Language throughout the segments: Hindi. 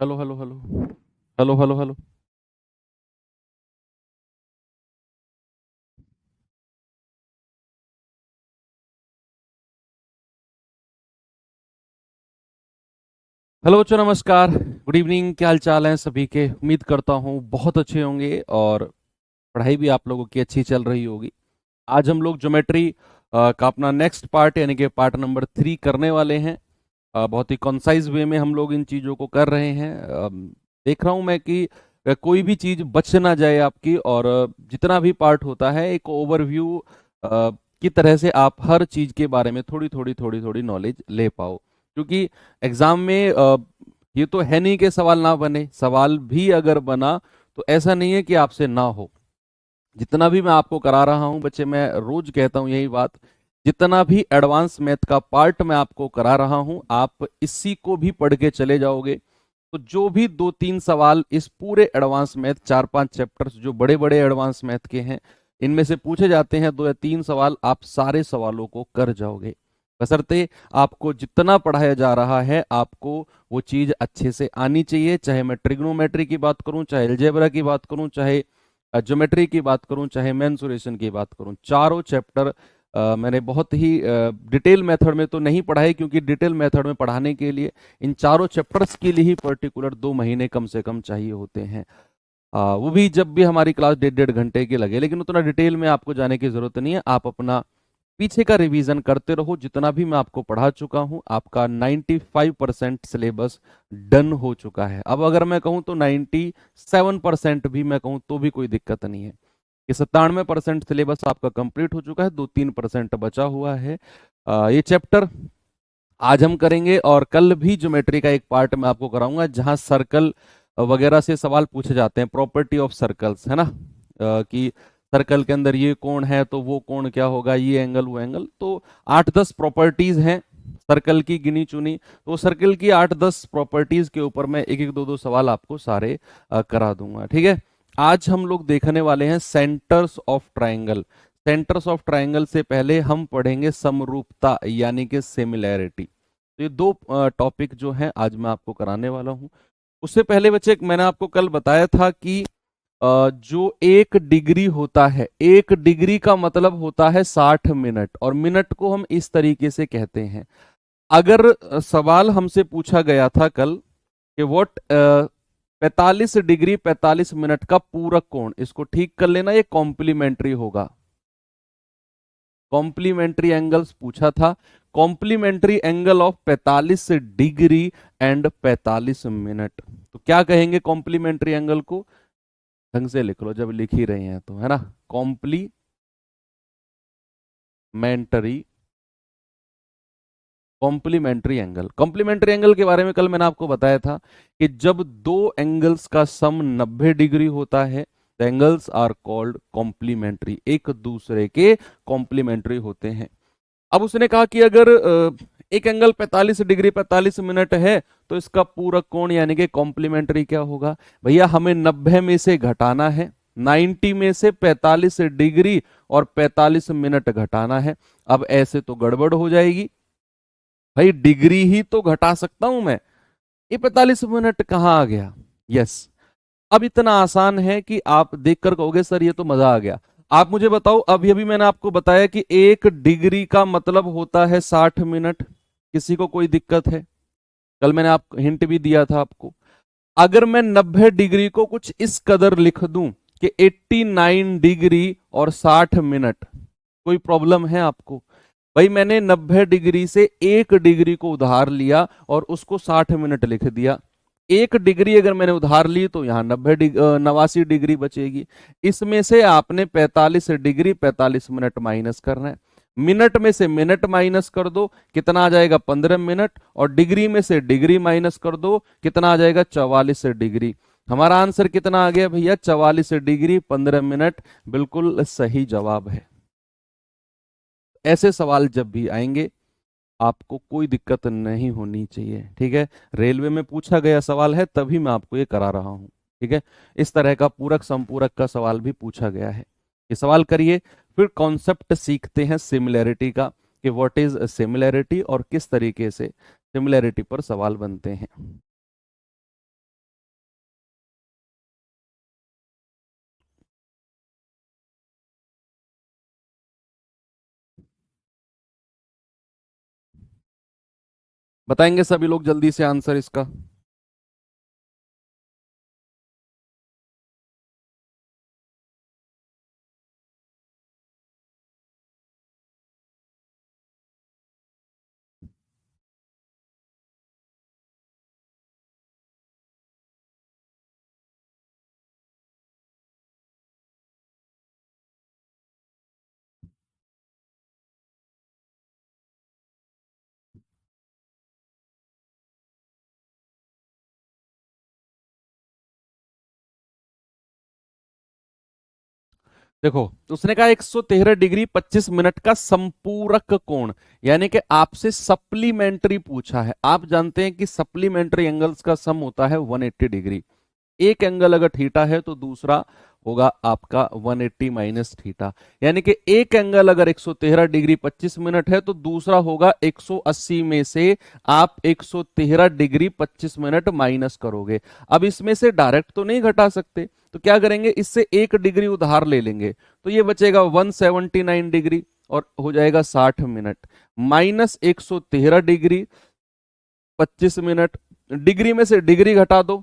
Hello hello hello. Hello hello hello. Hello बच्चों, नमस्कार, गुड इवनिंग। क्या हाल चाल है सभी के? उम्मीद करता हूँ बहुत अच्छे होंगे और पढ़ाई भी आप लोगों की अच्छी चल रही होगी। आज हम लोग ज्योमेट्री का अपना नेक्स्ट पार्ट यानी कि पार्ट नंबर 3 करने वाले हैं। बहुत ही कॉन्साइज वे में हम लोग इन चीज़ों को कर रहे हैं। देख रहा हूँ मैं कि कोई भी चीज़ बच ना जाए आपकी, और जितना भी पार्ट होता है एक ओवरव्यू की तरह से आप हर चीज़ के बारे में थोड़ी थोड़ी थोड़ी थोड़ी नॉलेज ले पाओ। क्योंकि एग्जाम में ये तो है नहीं कि सवाल ना बने, सवाल भी अगर बना तो ऐसा नहीं है कि आपसे ना हो। जितना भी मैं आपको करा रहा हूं बच्चे, मैं रोज कहता हूं यही बात, जितना भी एडवांस मैथ का पार्ट मैं आपको करा रहा हूं, आप इसी को भी पढ़ के चले जाओगे तो जो भी दो तीन सवाल इस पूरे एडवांस मैथ 4-5 चैप्टर्स जो बड़े बड़े एडवांस मैथ के हैं, इनमें से पूछे जाते हैं 2 या 3 सवाल, आप सारे सवालों को कर जाओगे। बशर्ते आपको जितना पढ़ाया जा रहा है आपको वो चीज अच्छे से आनी चाहिए। चाहे मैं ट्रिग्नोमेट्री की बात करूं, चाहे अलजेब्रा की बात करूं, चाहे ज्योमेट्री की बात करूं, चाहे मेंसुरेशन की बात करूं, चारों चैप्टर मैंने बहुत ही डिटेल मेथड में तो नहीं पढ़ा है, क्योंकि डिटेल मेथड में पढ़ाने के लिए इन चारों चैप्टर्स के लिए ही पर्टिकुलर 2 महीने कम से कम चाहिए होते हैं। वो भी जब भी हमारी क्लास 1.5-1.5 घंटे की लगे, लेकिन उतना डिटेल में आपको जाने की जरूरत नहीं है। आप अपना पीछे का रिवीजन करते रहो। जितना भी मैं आपको पढ़ा चुका हूं, आपका 95% सिलेबस डन हो चुका है। अब अगर मैं कहूं तो 97% भी मैं कहूं तो भी कोई दिक्कत नहीं है कि 97% सिलेबस आपका कंप्लीट हो चुका है, 2-3% बचा हुआ है। ये चैप्टर आज हम करेंगे, और कल भी ज्योमेट्री का एक पार्ट मैं आपको कराऊंगा जहां सर्कल वगैरह से सवाल पूछे जाते हैं, प्रॉपर्टी ऑफ सर्कल्स, है ना। कि सर्कल के अंदर ये कोण है तो वो कोण क्या होगा, ये एंगल वो एंगल, तो 8-10 प्रॉपर्टीज हैं सर्कल की गिनी चुनी। तो सर्कल की 8-10 प्रॉपर्टीज के ऊपर मैं एक एक दो दो सवाल आपको सारे करा दूंगा, ठीक है। आज हम लोग देखने वाले हैं centres of triangle. Centres of triangle से पहले हम पढ़ेंगे समरूपता यानी कि सिमिलैरिटी। तो ये दो टॉपिक जो हैं आज मैं आपको कराने वाला हूं। उससे पहले बच्चे, मैंने आपको कल बताया था कि जो 1 डिग्री होता है, 1 डिग्री का मतलब होता है 60 मिनट, और मिनट को हम इस तरीके से कहते हैं। अगर सवाल हमसे पूछा गया था कल कि व्हाट 45 डिग्री 45 मिनट का पूरक कोण, इसको ठीक कर लेना, ये कॉम्प्लीमेंट्री होगा। कॉम्प्लीमेंट्री एंगल्स पूछा था। Complementary angle of 45 degree and 45 minute, तो क्या कहेंगे कॉम्प्लीमेंट्री एंगल को? ढंग से लिख लो जब लिख ही रहे हैं तो, है ना। Complementary complementary angle, complementary angle के बारे में कल मैंने आपको बताया था कि जब दो एंगल्स का सम 90 डिग्री होता है, the angles are called complementary, एक दूसरे के कॉम्प्लीमेंट्री होते हैं। अब उसने कहा कि अगर एक एंगल 45 डिग्री 45 मिनट है तो इसका पूरक कोण यानी कि कॉम्प्लीमेंट्री क्या होगा? भैया हमें 90 में से घटाना है, 90 में से 45 डिग्री और 45 मिनट घटाना है। अब ऐसे तो गड़बड़ हो जाएगी, भाई डिग्री ही तो घटा सकता हूं मैं, ये 45 मिनट कहाँ आ गया? यस। अब इतना आसान है कि आप देखकर कहोगे सर ये तो मजा आ गया। आप मुझे बताओ, अभी अभी मैंने आपको बताया कि 1 डिग्री का मतलब होता है 60 मिनट। किसी को कोई दिक्कत है? कल मैंने आप हिंट भी दिया था आपको। अगर मैं 90 डिग्री को कुछ इस कदर लिख दूं कि 89 डिग्री और 60 मिनट, कोई प्रॉब्लम है आपको? भाई मैंने 90 डिग्री से 1 डिग्री को उधार लिया और उसको 60 मिनट लिख दिया। 1 डिग्री अगर मैंने उधार ली तो यहाँ 89 डिग्री बचेगी। इसमें से आपने 45 डिग्री 45 मिनट माइनस करना है। मिनट में से मिनट माइनस कर दो, कितना आ जाएगा? 15 मिनट। और डिग्री में से डिग्री माइनस कर दो, कितना आ जाएगा? 44 डिग्री। हमारा आंसर कितना आ गया भैया? 44 डिग्री 15 मिनट, बिल्कुल सही जवाब है। ऐसे सवाल जब भी आएंगे आपको कोई दिक्कत नहीं होनी चाहिए, ठीक है। रेलवे में पूछा गया सवाल है तभी मैं आपको ये करा रहा हूं, ठीक है। इस तरह का पूरक संपूरक का सवाल भी पूछा गया है, ये सवाल करिए। फिर कॉन्सेप्ट सीखते हैं सिमिलैरिटी का, कि व्हाट इज सिमिलैरिटी और किस तरीके से सिमिलैरिटी पर सवाल बनते हैं। बताएंगे सभी लोग जल्दी से आंसर इसका? देखो, उसने कहा 113 डिग्री 25 मिनट का संपूरक कोण, यानी कि आपसे सप्लीमेंट्री पूछा है। आप जानते हैं कि सप्लीमेंट्री एंगल्स का सम होता है 180 डिग्री। एक एंगल अगर थीटा है तो दूसरा होगा आपका 180 माइनस थीटा, यानी कि एक एंगल अगर 113 डिग्री 25 मिनट है तो दूसरा होगा 180 में से आप 113 डिग्री 25 मिनट माइनस करोगे। अब इसमें से डायरेक्ट तो नहीं घटा सकते, तो क्या करेंगे, इससे एक डिग्री उधार ले लेंगे, तो ये बचेगा 179 डिग्री और हो जाएगा 60 minute, minus 113 degree 25 minute, degree में से डिग्री घटा दो,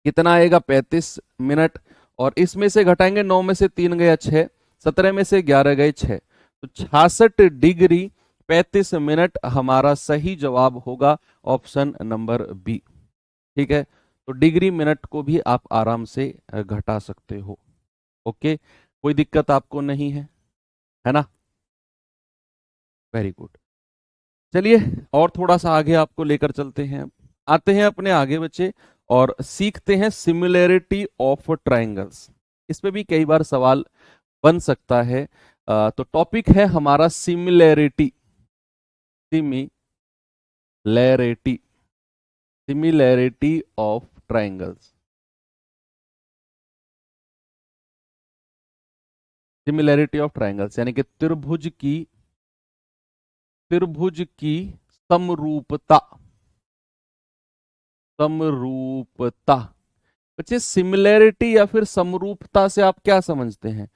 कितना आएगा 35 मिनट, और इसमें से घटाएंगे 9 में से 3 गया 6, 17 में से 11 गए 6, तो 66 डिग्री 35 मिनट हमारा सही जवाब होगा ऑप्शन नंबर बी। ठीक है, तो डिग्री मिनट को भी आप आराम से घटा सकते हो। ओके, कोई दिक्कत आपको नहीं है ना? Very good. चलिए और थोड़ा सा आगे आपको लेकर चलते हैं, आते हैं अपने आगे बच्चे और सीखते हैं सिमिलैरिटी ऑफ ट्रायंगल्स। इस पे भी कई बार सवाल बन सकता है। तो टॉपिक है हमारा similarity, similarity, similarity of triangles. Similarity of triangles यानी कि त्रिभुज की समरूपता, समरूपता। बच्चे सिमिलैरिटी या फिर समरूपता से आप क्या समझते हैं?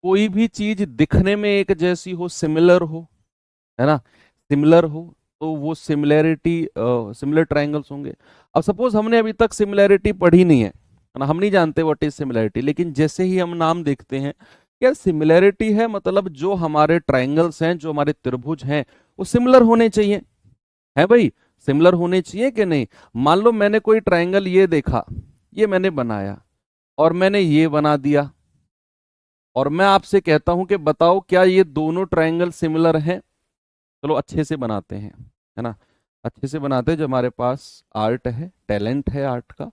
कोई भी चीज दिखने में एक जैसी हो, सिमिलर हो, है ना, सिमिलर हो, तो वो सिमिलैरिटी, सिमिलर ट्रायंगल्स होंगे। अब सपोज हमने अभी तक सिमिलैरिटी पढ़ी नहीं है ना, हम नहीं जानते व्हाट इज सिमिलैरिटी, लेकिन जैसे ही हम नाम देखते हैं, क्या सिमिलैरिटी है मतलब जो हमारे ट्रायंगल्स हैं, जो हमारे त्रिभुज हैं, वो सिमिलर होने चाहिए, है भाई, सिमिलर होने चाहिए कि नहीं? मान लो मैंने कोई ट्रायंगल ये देखा, ये मैंने बनाया और मैंने ये बना दिया, और मैं आपसे कहता हूं कि बताओ क्या ये दोनों ट्रायंगल सिमिलर हैं? चलो अच्छे से बनाते हैं, है ना, अच्छे से बनाते हैं, जो हमारे पास आर्ट है, टैलेंट है आर्ट का।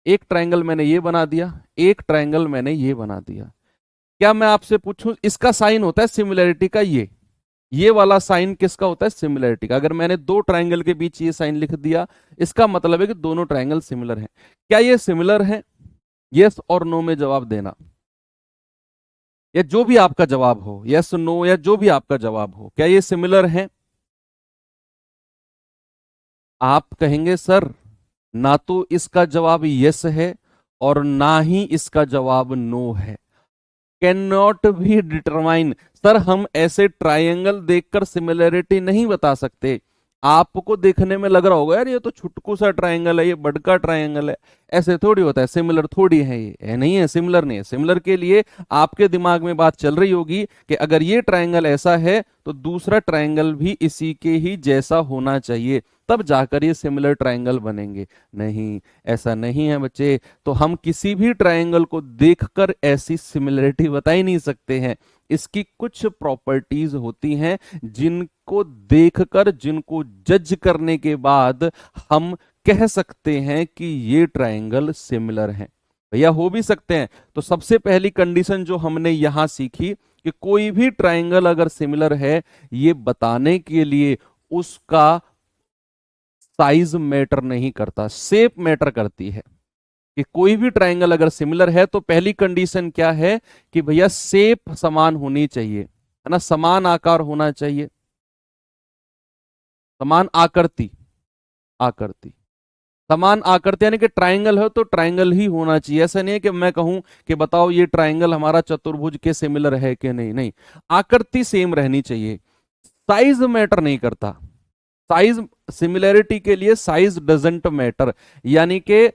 एक ट्रायंगल मैंने ये बना दिया, एक ट्रायंगल मैंने ये बना दिया। क्या मैं आपसे पूछूं, इसका साइन होता है सिमिलैरिटी का, ये वाला साइन किसका होता है? सिमिलैरिटी का। अगर मैंने दो ट्रायंगल के बीच ये साइन लिख दिया, इसका मतलब है कि दोनों ट्रायंगल सिमिलर हैं। क्या ये सिमिलर है? यस और नो में जवाब देना, या जो भी आपका जवाब हो, यस नो या जो भी आपका जवाब हो, क्या ये सिमिलर है? आप कहेंगे सर ना तो इसका जवाब यस है और ना ही इसका जवाब नो है, can not be determine. Sir हम ऐसे ट्रायंगल देखकर सिमिलरिटी नहीं बता सकते। आपको देखने में लग रहा होगा यार ये तो छुटकू सा ट्रायंगल है, ये बड़का ट्रायंगल है, ऐसे थोड़ी होता है, सिमिलर थोड़ी है ये नहीं है, सिमिलर नहीं है। सिमिलर के लिए आपके दिमाग में बात चल रही होगी कि अगर ये ट्रायंगल ऐसा है तो दूसरा ट्रायंगल भी इसी के ही जैसा होना चाहिए, तब जाकर ये सिमिलर ट्रायंगल बनेंगे। नहीं, ऐसा नहीं है बच्चे। तो हम किसी भी ट्रायंगल को देखकर ऐसी सिमिलरिटी बता ही नहीं सकते हैं। इसकी कुछ प्रॉपर्टीज होती हैं जिनको देखकर, जिनको जज करने के बाद हम कह सकते हैं कि ये ट्रायंगल सिमिलर है। भैया हो भी सकते हैं। तो सबसे पहली कंडीशन जो हमने यहां सीखी कि कोई भी ट्रायंगल अगर सिमिलर है, ये बताने के लिए उसका साइज मैटर नहीं करता, शेप मैटर करती है। कि कोई भी ट्रायंगल अगर सिमिलर है तो पहली कंडीशन क्या है कि भैया शेप समान होनी चाहिए, है ना, समान आकार होना चाहिए, समान आकृति, आकृति, समान आकृति, यानी कि ट्रायंगल है तो ट्रायंगल ही होना चाहिए। ऐसा नहीं है कि मैं कहूं कि बताओ ये ट्रायंगल हमारा चतुर्भुज के सिमिलर है कि नहीं, नहीं, आकृति सेम रहनी चाहिए, साइज मैटर नहीं करता। साइज, सिमिलैरिटी के लिए साइज डजंट मैटर, यानी कि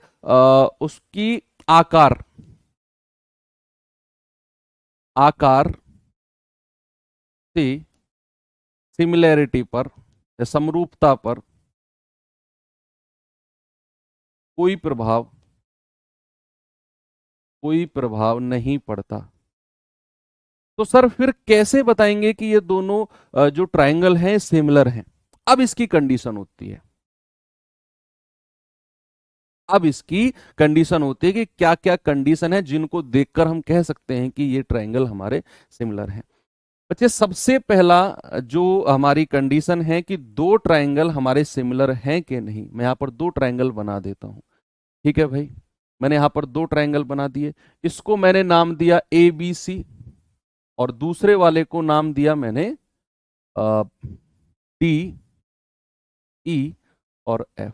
उसकी आकार, आकार से सिमिलैरिटी पर या समरूपता पर कोई प्रभाव, कोई प्रभाव नहीं पड़ता। तो सर फिर कैसे बताएंगे कि ये दोनों जो ट्रायंगल हैं सिमिलर हैं? अब इसकी कंडीशन होती है, अब इसकी कंडीशन होती है कि क्या क्या कंडीशन है जिनको देखकर हम कह सकते हैं कि ये ट्रायंगल हमारे सिमिलर हैं। बच्चे सबसे पहला जो हमारी कंडीशन है कि दो ट्रायंगल हमारे सिमिलर हैं कि नहीं, मैं यहां पर दो ट्रायंगल बना देता हूं। ठीक है भाई, मैंने यहां पर दो ट्रायंगल बना दिए, इसको मैंने नाम दिया ए बी सी, और दूसरे वाले को नाम दिया मैंने डी ई और एफ।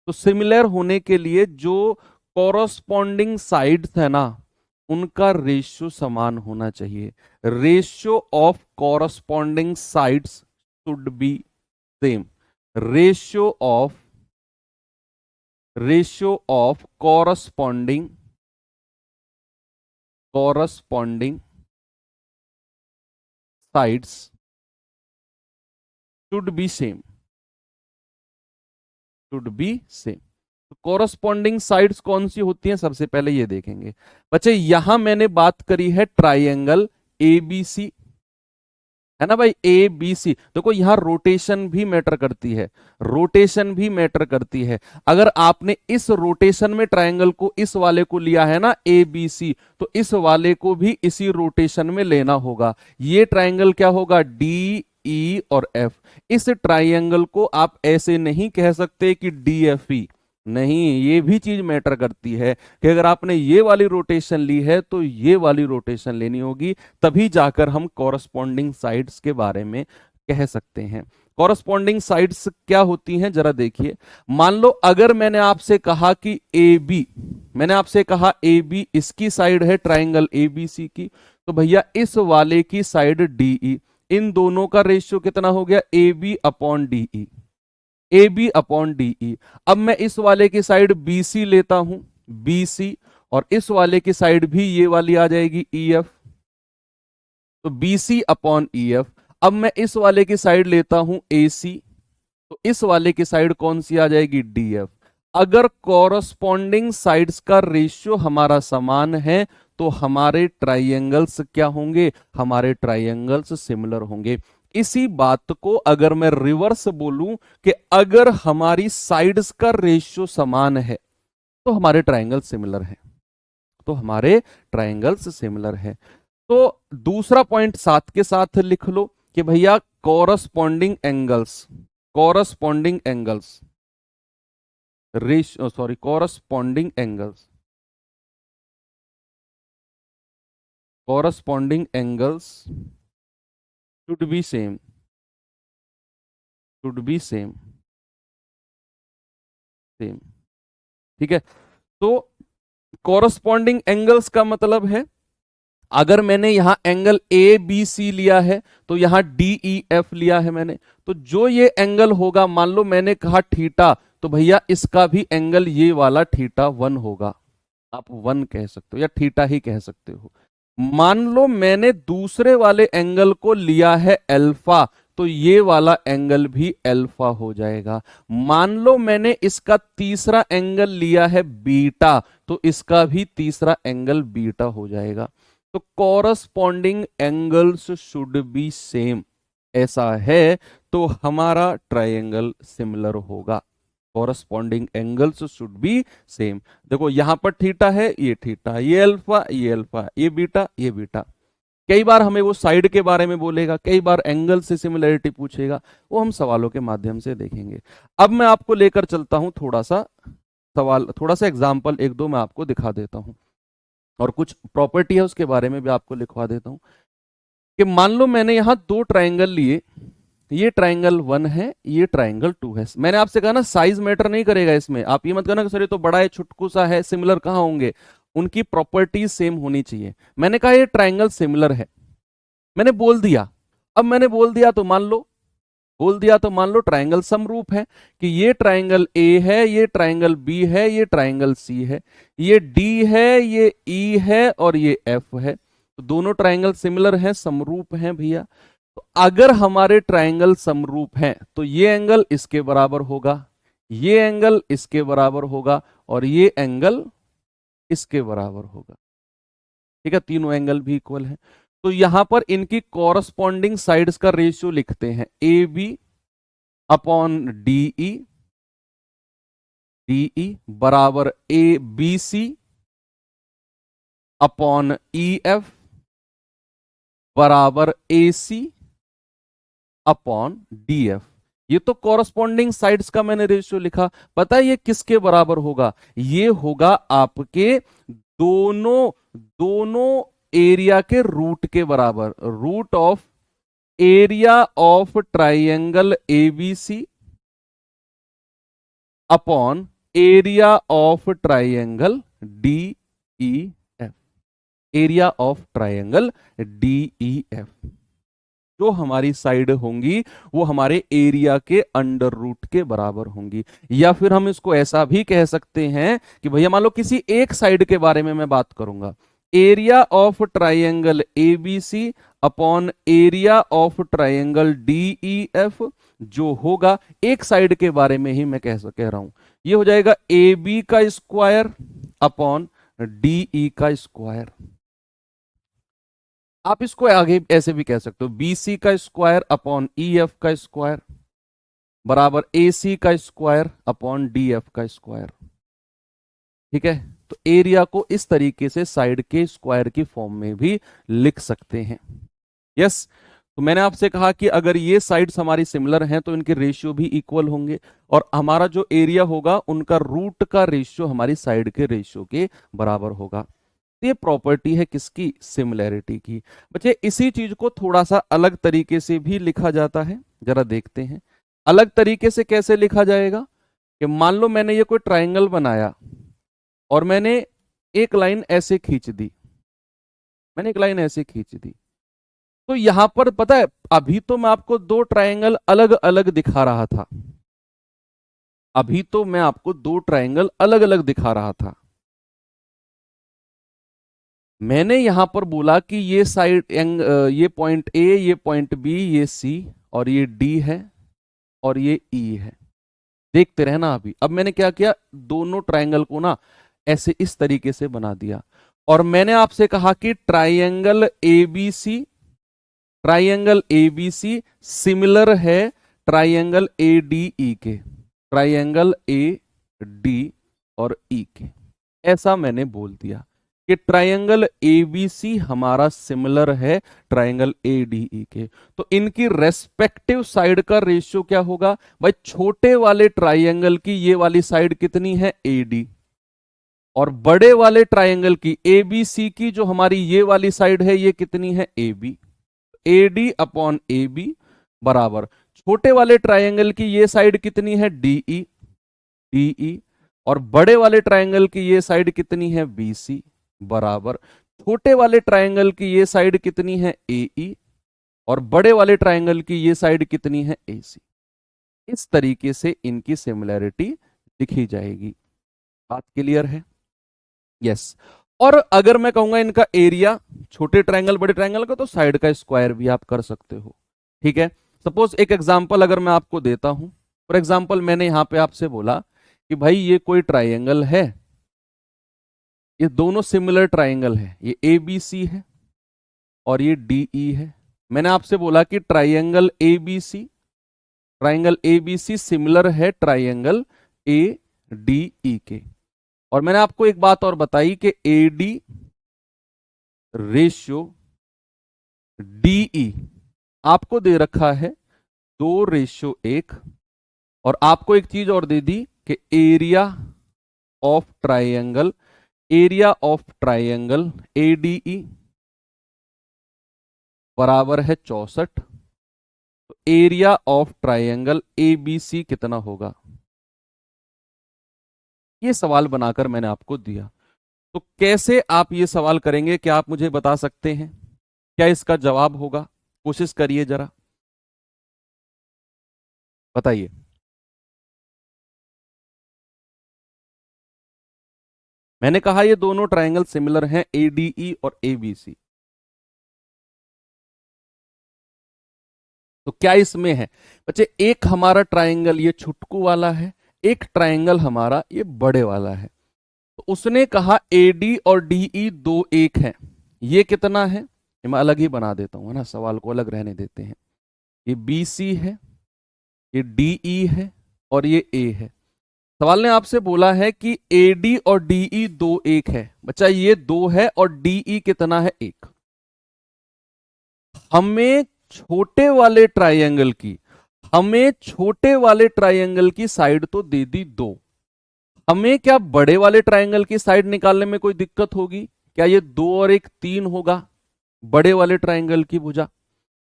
तो सिमिलर होने के लिए जो कॉरस्पॉन्डिंग साइड्स है ना, उनका रेशियो समान होना चाहिए। Ratio of corresponding sides should be same. Ratio of corresponding sides should be same, should be same. तो कॉरस्पॉन्डिंग साइड्स कौन सी होती हैं, सबसे पहले ये देखेंगे। बच्चे यहां मैंने बात करी है ट्राइंगल एबीसी, है ना भाई, ए बी सी। देखो यहां रोटेशन भी मैटर करती है, रोटेशन भी मैटर करती है। अगर आपने इस रोटेशन में ट्रायंगल को, इस वाले को लिया है ना ए बी सी, तो इस वाले को भी इसी रोटेशन में लेना होगा। ये ट्रायंगल क्या होगा, डी ई और एफ। इस ट्रायंगल को आप ऐसे नहीं कह सकते कि डी एफ ई, नहीं, ये भी चीज मैटर करती है कि अगर आपने ये वाली रोटेशन ली है तो ये वाली रोटेशन लेनी होगी, तभी जाकर हम कॉरस्पॉन्डिंग साइड्स के बारे में कह सकते हैं। कॉरस्पॉन्डिंग साइड्स क्या होती हैं जरा देखिए। मान लो अगर मैंने आपसे कहा कि ए बी, मैंने आपसे कहा ए बी इसकी साइड है ट्राइंगल ए बी सी की, तो भैया इस वाले की साइड डी ई, इन दोनों का रेशियो कितना हो गया, A B upon D E, A B upon D E. अब मैं इस वाले की साइड बी सी लेता हूं, बी सी, और इस वाले की साइड भी ये वाली आ जाएगी ई एफ, तो B C upon E F. अब मैं इस वाले की साइड लेता हूं ए सी, तो इस वाले की साइड कौन सी आ जाएगी, डी एफ। अगर कॉरस्पॉन्डिंग साइड्स का रेशियो हमारा समान है तो हमारे ट्राइएंगल्स क्या होंगे, हमारे ट्राइएंगल्स सिमिलर होंगे। इसी बात को अगर मैं रिवर्स बोलूं कि अगर हमारी साइड्स का रेशियो समान है तो हमारे ट्राइंगल सिमिलर है, तो हमारे ट्राइंगल्स सिमिलर है। तो दूसरा पॉइंट साथ के साथ लिख लो कि भैया corresponding angles, corresponding angles ratio, sorry, corresponding angles, corresponding angles should be same, should be same, same. ठीक है, तो कॉरस्पॉन्डिंग एंगल्स का मतलब है अगर मैंने यहां एंगल ए बी सी लिया है तो यहां डी ई एफ लिया है मैंने, तो जो ये एंगल होगा, मान लो मैंने कहा थीटा, तो भैया इसका भी एंगल ये वाला थीटा 1 होगा। आप 1 कह सकते हो या थीटा ही कह सकते हो। मान लो मैंने दूसरे वाले एंगल को लिया है अल्फा, तो ये वाला एंगल भी अल्फा हो जाएगा। मान लो मैंने इसका तीसरा एंगल लिया है बीटा, तो इसका भी तीसरा एंगल बीटा हो जाएगा। तो corresponding angles should be same, ऐसा है तो हमारा ट्रायंगल सिमिलर होगा। Corresponding angles should be same. देखो यहां पर थीटा है, ये थीटा, ये अल्फा, ये अल्फा, ये बीटा, ये बीटा। कई बार हमें वो साइड के बारे में बोलेगा, कई बार एंगल से सिमिलरिटी पूछेगा, वो हम सवालों के माध्यम से देखेंगे। अब मैं आपको लेकर चलता हूं थोड़ा सा सवाल, थोड़ा सा एग्जाम्पल एक दो मैं आपको दिखा देता हूं, और कुछ प्रॉपर्टी है उसके बारे में भी आपको लिखवा देता हूं। कि मान लो मैंने यहां दो ट्राइंगल लिए, ये ट्राइंगल 1 है, ये ट्राइंगल 2 है। मैंने आपसे कहा ना साइज मैटर नहीं करेगा इसमें, आप ये मत कहना कि सर ये तो बड़ा है, छुटकू सा है, सिमिलर कहां होंगे, उनकी प्रॉपर्टीज सेम होनी चाहिए। मैंने कहा ये ट्राइंगल सिमिलर है, मैंने बोल दिया। अब मैंने बोल दिया तो मान लो बोल दिया तो मान लो ट्राइंगल समरूप है कि ये ट्राइंगल ए है, ये ट्राइंगल बी है, ये ट्राइंगल सी है, ये डी है, ये ई है और ये एफ है। तो दोनों ट्राइंगल सिमिलर हैं, समरूप हैं भैया। तो अगर हमारे ट्राइंगल समरूप हैं तो ये एंगल इसके बराबर होगा, ये एंगल इसके बराबर होगा और ये एंगल इसके बराबर होगा। ठीक है, तीनों एंगल भी इक्वल है। तो यहां पर इनकी कॉरस्पॉन्डिंग साइड्स का रेशियो लिखते हैं, A B upon D E, D E बराबर A B C upon E F बराबर A C upon D F. ये तो कॉरस्पॉन्डिंग साइड्स का मैंने रेशियो लिखा। पता है ये किसके बराबर होगा? ये होगा आपके दोनों दोनों एरिया के रूट के बराबर, root of area of triangle ABC upon area of triangle D E F, area of triangle D E F. जो हमारी साइड होंगी वो हमारे एरिया के अंडर रूट के बराबर होंगी। या फिर हम इसको ऐसा भी कह सकते हैं कि भैया मान लो किसी एक साइड के बारे में मैं बात करूंगा, area of triangle ABC upon area of triangle DEF, जो होगा एक साइड के बारे में ही मैं कह रहा हूं। ये हो जाएगा ए बी का स्क्वायर अपॉन डीई का स्क्वायर। आप इसको आगे ऐसे भी कह सकते हो, बी सी का स्क्वायर अपॉन ई एफ का स्क्वायर बराबर ए सी का स्क्वायर अपॉन डी एफ का स्क्वायर। ठीक है, तो एरिया को इस तरीके से साइड के स्क्वायर की फॉर्म में भी लिख सकते हैं। यस, तो मैंने आपसे कहा कि अगर ये साइड्स हमारी सिमिलर हैं तो इनके रेशियो भी इक्वल होंगे और हमारा जो एरिया होगा उनका रूट का रेशियो हमारी साइड के रेशियो के बराबर होगा। ये प्रॉपर्टी है किसकी? सिमिलैरिटी की। बच्चे इसी चीज को थोड़ा सा अलग तरीके से भी लिखा जाता है, जरा देखते हैं। अलग तरीके से कैसे लिखा जाएगा कि मान लो मैंने ये कोई ट्राइंगल बनाया और मैंने एक लाइन ऐसे खींच दी, मैंने एक लाइन ऐसे खींच दी, तो यहां पर पता है अभी तो मैं आपको दो ट्राइंगल अलग अलग दिखा रहा था, अभी तो मैं आपको दो ट्राइंगल अलग अलग दिखा रहा था। मैंने यहां पर बोला कि ये साइड ये पॉइंट ए, ये पॉइंट बी, ये सी और ये डी है और ये ई है। देखते रहना अभी। अब मैंने क्या किया, दोनों ट्राइंगल को ना ऐसे इस तरीके से बना दिया और मैंने आपसे कहा कि triangle ABC, triangle ABC similar है ट्राइंगल एडीई के, ट्राइंगल ए डी और ई के। ऐसा मैंने बोल दिया कि ट्राइंगल एबीसी हमारा सिमिलर है ट्राइंगल एडीई के। तो इनकी रेस्पेक्टिव साइड का रेशियो क्या होगा भाई? छोटे वाले ट्राइंगल की ये वाली साइड कितनी है? एडी, और बड़े वाले ट्राइंगल की एबीसी की जो हमारी ये वाली साइड है ये कितनी है? एबी। एडी अपॉन एबी बराबर छोटे वाले ट्राइंगल की ये साइड कितनी है? डीई, डीई, और बड़े वाले ट्राइंगल की ये साइड कितनी है? बीसी बराबर छोटे वाले ट्राइंगल की ये साइड कितनी है? एई, और बड़े वाले ट्राइंगल की ये साइड कितनी है? एसी। इस तरीके से इनकी सिमिलैरिटी दिखी जाएगी। बात क्लियर है? यस। और अगर मैं कहूंगा इनका एरिया, छोटे ट्राइंगल बड़े ट्राइंगल का, तो साइड का स्क्वायर भी आप कर सकते हो। ठीक है, सपोज एक एग्जांपल अगर मैं आपको देता हूं, फॉर एग्जांपल मैंने यहां पे आपसे बोला कि भाई ये कोई ट्राइंगल है, ये दोनों सिमिलर ट्राइंगल है, ये ए बी सी है और ये डी ई है। मैंने आपसे बोला कि triangle A B C, triangle A B C similar है ट्राइंगल ए डी ई के। और मैंने आपको एक बात और बताई कि ए डी रेशियो डीई आपको दे रखा है 2:1, और आपको एक चीज और दे दी कि area of triangle, area of triangle ADE बराबर है 64। तो एरिया ऑफ ट्राइंगल एबीसी कितना होगा? ये सवाल बनाकर मैंने आपको दिया। तो कैसे आप ये सवाल करेंगे, क्या आप मुझे बता सकते हैं? क्या इसका जवाब होगा? कोशिश करिए जरा। बताइए। मैंने कहा ये दोनों ट्रायंगल सिमिलर हैं, एडीई और एबीसी। तो क्या इसमें है बच्चे, एक हमारा ट्रायंगल ये छुटकू वाला है, एक ट्रायंगल हमारा ये बड़े वाला है। तो उसने कहा एडी और डीई दो एक है। ये कितना है, ये मैं अलग ही बना देता हूं, है ना, सवाल को अलग रहने देते हैं। ये बीसी है, ये डीई है और ये ए है। सवाल ने आपसे बोला है कि एडी और डीई दो एक है। बच्चा ये दो है और डीई कितना है, एक। हमें छोटे वाले ट्रायंगल की हमें छोटे वाले ट्रायंगल की साइड तो दे दी दो। हमें क्या बड़े वाले ट्रायंगल की साइड निकालने में कोई दिक्कत होगी? क्या ये दो और एक तीन होगा बड़े वाले ट्रायंगल की भुजा?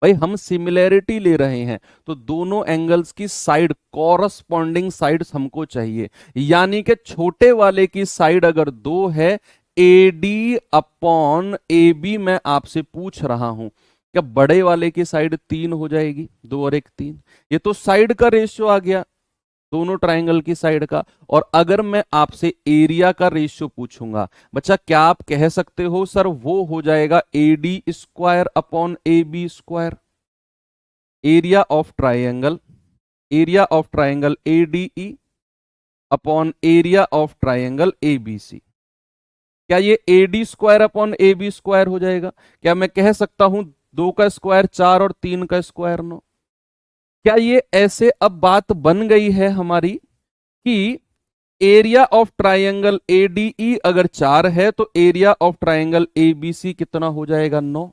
भाई हम सिमिलैरिटी ले रहे हैं, तो दोनों एंगल्स की साइड, कॉरस्पॉन्डिंग साइड्स हमको चाहिए। यानी कि छोटे वाले की साइड अगर दो है, एडी अपॉन ए बी, मैं आपसे पूछ रहा हूं क्या बड़े वाले की साइड तीन हो जाएगी? दो और एक तीन, ये तो साइड का रेशियो आ गया दोनों ट्रायंगल की साइड का। और अगर मैं आपसे एरिया का रेशियो पूछूंगा बच्चा, क्या आप कह सकते हो सर वो हो जाएगा AD square upon A B square? Area of triangle, area of triangle ADE upon area of triangle ABC. क्या ये AD square upon A B square हो जाएगा? क्या मैं कह सकता हूं दो का स्क्वायर चार और तीन का स्क्वायर नौ? क्या ये ऐसे अब बात बन गई है हमारी कि एरिया ऑफ ट्रायंगल एडीई अगर चार है तो एरिया ऑफ ट्रायंगल एबीसी कितना हो जाएगा? नौ।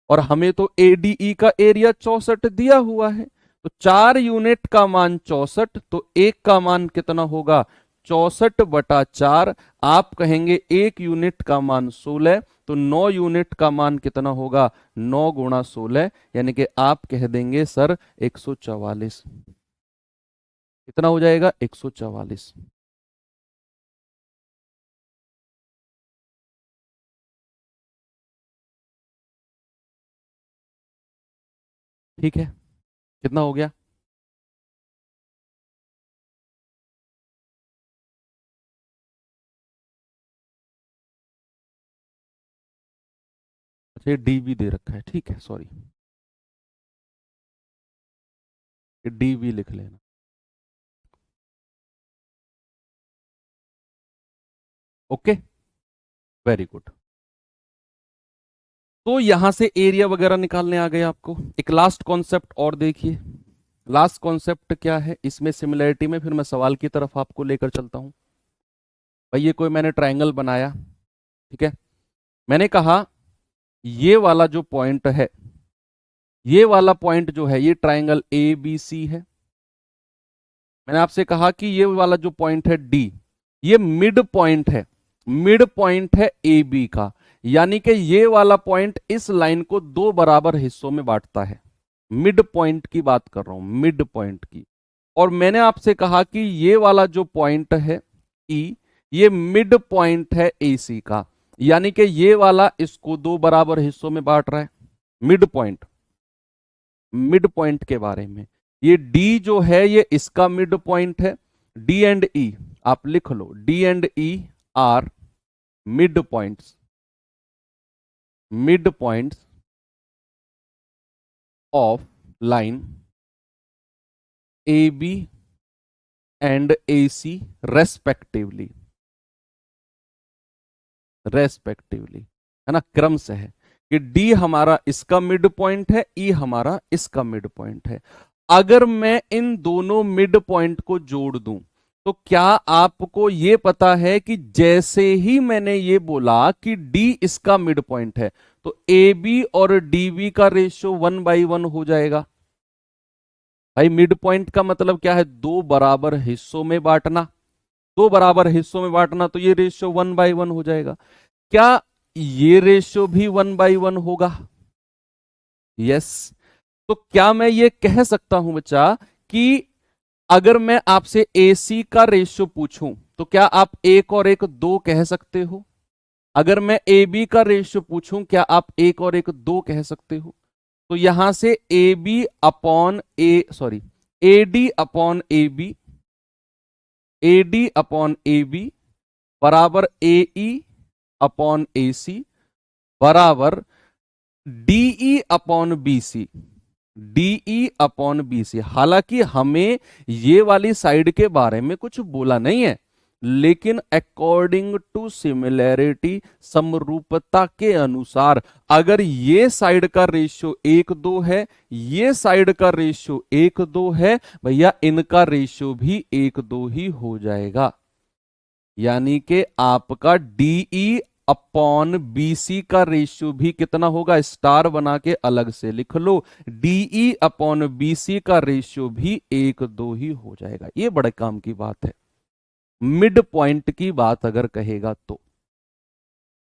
और हमें तो एडीई का एरिया 64 दिया हुआ है, तो 4 यूनिट का मान 64, तो एक का मान कितना होगा? 64/4। आप कहेंगे 1 यूनिट का मान 16, तो 9 यूनिट का मान कितना होगा? 9 × 16, यानी कि आप कह देंगे सर 144। कितना हो जाएगा? 144। ठीक है, कितना हो गया? अच्छा ये डी भी दे रखा है, ठीक है, सॉरी, ये डी भी लिख लेना। Okay, very good. तो यहां से एरिया वगैरह निकालने आ गए आपको। एक लास्ट कॉन्सेप्ट और देखिए। लास्ट कॉन्सेप्ट क्या है इसमें सिमिलैरिटी में, फिर मैं सवाल की तरफ आपको लेकर चलता हूं। भाई ये कोई मैंने ट्रायंगल बनाया, ठीक है। मैंने कहा ये वाला जो पॉइंट है, ये वाला पॉइंट जो है ये ट्रायंगल ए बी सी है। मैंने आपसे कहा कि ये वाला जो पॉइंट है डी, ये मिड पॉइंट है, मिड पॉइंट है ए बी का। यानी कि ये वाला पॉइंट इस लाइन को दो बराबर हिस्सों में बांटता है। मिड पॉइंट की बात कर रहा हूं, मिड पॉइंट की। और मैंने आपसे कहा कि ये वाला जो पॉइंट है ई, ये मिड पॉइंट है ए सी का। यानी कि ये वाला इसको दो बराबर हिस्सों में बांट रहा है। मिड पॉइंट, मिड पॉइंट के बारे में, ये डी जो है ये इसका मिड पॉइंट है। डी एंड ई आप लिख लो, D and E are mid points, mid points of line A B and A C respectively, respectively, है ना, क्रम से है कि डी हमारा इसका मिड पॉइंट है, ई हमारा इसका मिड पॉइंट है। अगर मैं इन दोनों मिड पॉइंट को जोड़ दूं तो क्या आपको यह पता है कि जैसे ही मैंने ये बोला कि डी इसका मिड पॉइंट है, तो ए बी और डी बी का रेशियो 1/1 हो जाएगा। भाई मिड पॉइंट का मतलब क्या है? दो बराबर हिस्सों में बांटना, दो बराबर हिस्सों में बांटना, तो ये रेशियो 1/1 हो जाएगा। क्या ये रेशियो भी 1/1 होगा? यस। तो क्या मैं ये कह सकता हूं बच्चा कि अगर मैं आपसे AC का रेशियो पूछूं तो क्या आप एक और एक दो कह सकते हो? अगर मैं AB का रेशियो पूछूं क्या आप एक और एक दो कह सकते हो? तो यहां से AB upon A, sorry, AD upon AB, AD upon AB बराबर AE अपॉन AC बराबर DE upon BC, DE upon BC। हालांकि हमें ये वाली साइड के बारे में कुछ बोला नहीं है, लेकिन अकॉर्डिंग टू सिमिलैरिटी, समरूपता के अनुसार, अगर ये साइड का रेशियो 1:2 है, ये साइड का रेशियो 1:2 है, भैया इनका रेशियो भी 1:2 ही हो जाएगा। यानी कि आपका DE अपॉन BC का रेशियो भी कितना होगा, स्टार बना के अलग से लिख लो, DE अपॉन BC का रेशियो भी 1:2 ही हो जाएगा। ये बड़े काम की बात है। मिड पॉइंट की बात अगर कहेगा तो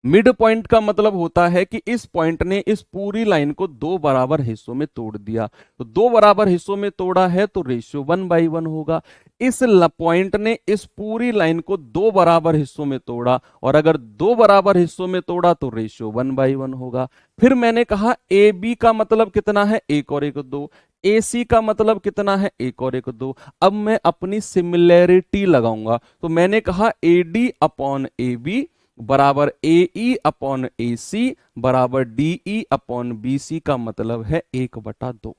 मिड पॉइंट का मतलब होता है कि इस पॉइंट ने इस पूरी लाइन को दो बराबर हिस्सों में तोड़ दिया, तो दो बराबर हिस्सों में तोड़ा है तो रेशियो 1/1 होगा। इस पॉइंट ने इस पूरी लाइन को दो बराबर हिस्सों में तोड़ा, और अगर दो बराबर हिस्सों में तोड़ा तो रेशियो 1/1 होगा। फिर मैंने कहा ए बी का मतलब कितना है, 1 और 1 2, AC का मतलब कितना है, 1 और 1 2। अब मैं अपनी सिमिलैरिटी लगाऊंगा, तो मैंने कहा AD अपॉन AB बराबर AE अपॉन AC बराबर DE अपॉन BC का मतलब है 1/2।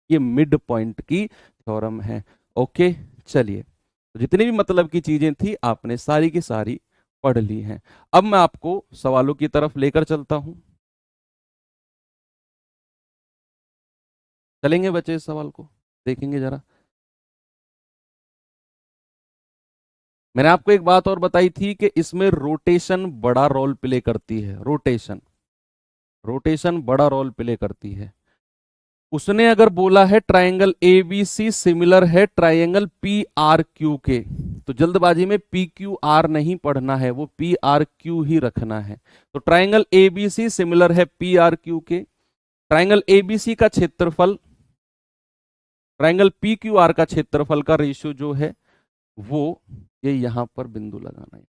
ये मिड पॉइंट की थ्योरम है। ओके, चलिए, तो जितनी भी मतलब की चीजें थी आपने सारी की सारी पढ़ ली हैं। अब मैं आपको सवालों की तरफ लेकर चलता हूं। चलेंगे बच्चे, इस सवाल को देखेंगे जरा। मैंने आपको एक बात और बताई थी कि इसमें रोटेशन बड़ा रोल प्ले करती है, रोटेशन, रोटेशन बड़ा रोल प्ले करती है। उसने अगर बोला है ट्रायंगल ABC सिमिलर है ट्रायंगल PRQ के, तो जल्दबाजी में PQR नहीं पढ़ना है, वो PRQ ही रखना है। तो ट्रायंगल ABC सिमिलर है PRQ के, ट्रायंगल ABC का क्षेत्रफल ट्रायंगल PQR का क्षेत्रफल का रेशियो जो है वो ये यहां पर बिंदु लगाना है।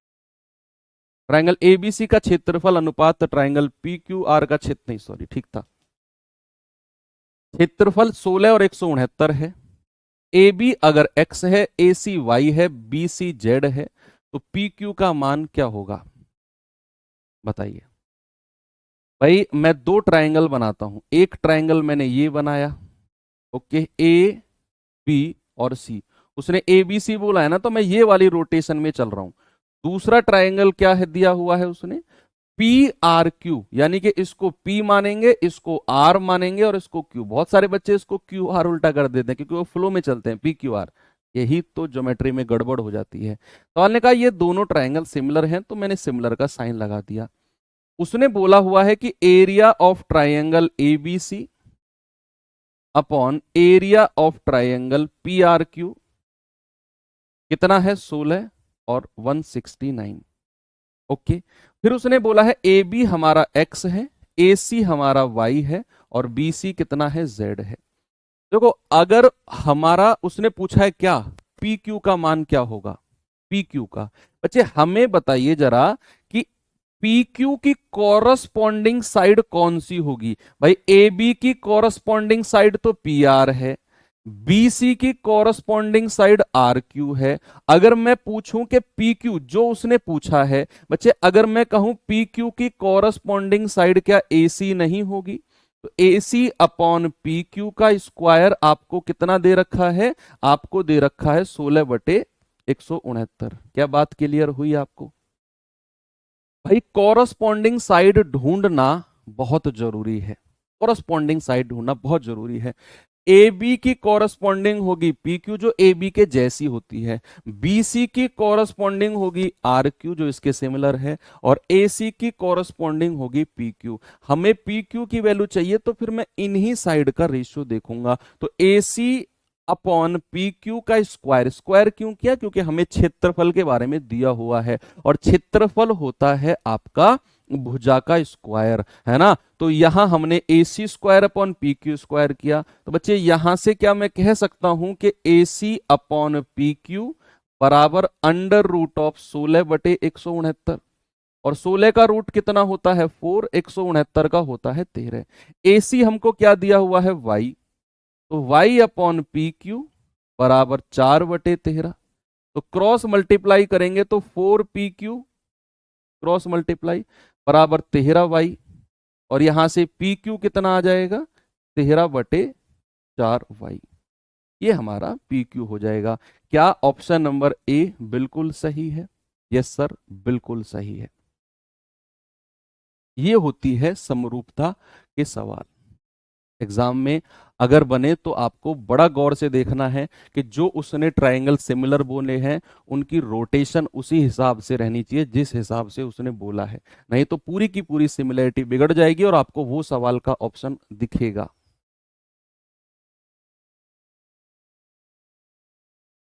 ट्रायंगल ABC का क्षेत्रफल अनुपात ट्रायंगल PQR का क्षेत्र, नहीं सॉरी ठीक था, क्षेत्रफल 16 और 169 है। AB अगर x है, AC y है, BC z है, तो PQ का मान क्या होगा बताइए। भाई मैं दो ट्रायंगल बनाता हूं, एक ट्रायंगल मैंने ये बनाया, ओके, A B और C, उसने ABC बोला है ना, तो मैं ये वाली रोटेशन में चल रहा हूं। दूसरा ट्रायंगल क्या है दिया हुआ है उसने, PRQ, यानी कि इसको P मानेंगे, इसको R मानेंगे और इसको Q। बहुत सारे बच्चे इसको QR उल्टा कर देते हैं क्योंकि वो फ्लो में चलते हैं, PQR। यही तो ज्योमेट्री में गड़बड़ हो जाती है। तो ने कहा ये दोनों ट्रायंगल सिमिलर हैं, तो मैंने सिमिलर का साइन लगा दिया। उसने बोला हुआ है कि area of triangle ABC upon area of triangle PRQ कितना है, 16 और 169। ओके, फिर उसने बोला है AB हमारा x है, AC हमारा y है और BC कितना है, z है। देखो, अगर हमारा उसने पूछा है क्या, PQ का मान क्या होगा, PQ का, बच्चे हमें बताइए जरा कि PQ की कॉरस्पॉन्डिंग साइड कौन सी होगी। भाई AB की कॉरस्पॉन्डिंग साइड तो PR है, BC की कॉरस्पॉन्डिंग साइड RQ है। अगर मैं पूछूं कि PQ, जो उसने पूछा है बच्चे, अगर मैं कहूं PQ की कॉरस्पॉन्डिंग साइड क्या AC नहीं होगी, तो AC अपॉन PQ का स्क्वायर आपको कितना दे रखा है, आपको दे रखा है 16/169। क्या बात क्लियर हुई आपको। भाई कॉरस्पॉन्डिंग साइड ढूंढना बहुत जरूरी है, कॉरस्पॉन्डिंग साइड ढूंढना बहुत जरूरी है। ए बी की कॉरस्पॉन्डिंग होगी पी क्यू जो ए बी के जैसी होती है, बी सी की कॉरस्पॉन्डिंग होगी आर क्यू जो इसके सिमिलर है, और ए सी की कॉरस्पॉन्डिंग होगी पी क्यू। हमें पी क्यू की वैल्यू चाहिए तो फिर मैं इन्हीं साइड का रेशियो देखूंगा। तो ए सी अपॉन पी क्यू का स्क्वायर, स्क्वायर क्यों किया, क्योंकि हमें क्षेत्रफल के बारे में दिया हुआ है, और क्षेत्रफल होता है आपका भुजा का स्क्वायर, है ना। तो यहां हमने A C square upon P Q square किया। तो बच्चे यहां से क्या मैं कह सकता हूं कि ए सी अपॉन पी क्यू बराबर अंडर रूट ऑफ 16/169, और 16 का रूट कितना होता है 4, 169 का होता है 13। ए सी हमको क्या दिया हुआ है y, तो y अपॉन पी क्यू बराबर 4/13। तो क्रॉस मल्टीप्लाई करेंगे तो 4PQ क्रॉस मल्टीप्लाई बराबर 13y, और यहां से PQ कितना आ जाएगा 13/4y। ये हमारा PQ हो जाएगा। क्या ऑप्शन नंबर ए बिल्कुल सही है? यस सर, बिल्कुल सही है। ये होती है समरूपता के सवाल। एग्जाम में अगर बने तो आपको बड़ा गौर से देखना है कि जो उसने ट्रायंगल सिमिलर बोले हैं उनकी रोटेशन उसी हिसाब से रहनी चाहिए जिस हिसाब से उसने बोला है, नहीं तो पूरी की पूरी सिमिलरिटी बिगड़ जाएगी और आपको वो सवाल का ऑप्शन दिखेगा।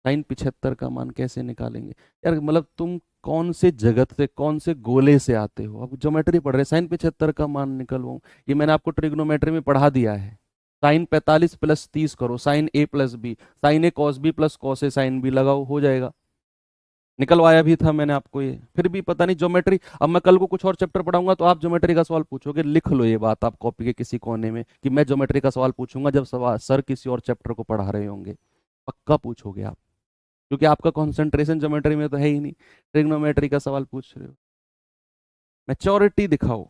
साइन 75 का मान कैसे निकालेंगे यार? मतलब तुम कौन से जगत से, कौन से गोले से आते हो? अब ज्योमेट्री पढ़ रहे, साइन 75 का मान निकलवाऊं? ये मैंने आपको ट्रिग्नोमेट्री में पढ़ा दिया है। साइन 45 + 30 करो, sign A plus B, sign A cos B plus cos A sine B लगाओ, हो जाएगा। निकलवाया भी था मैंने आपको ये, फिर भी पता नहीं ज्योमेट्री। अब मैं कल को कुछ और चैप्टर पढ़ाऊंगा तो आप ज्योमेट्री का सवाल पूछोगे, लिख लो ये बात आप कॉपी के किसी कोने में कि मैं ज्योमेट्री का सवाल पूछूंगा जब सवाल सर किसी और चैप्टर को पढ़ा रहे होंगे। पक्का पूछोगे आप, क्योंकि आपका कंसंट्रेशन ज्योमेट्री में तो है ही नहीं, ट्रिग्नोमेट्री का सवाल पूछ रहे हो। मैच्योरिटी दिखाओ,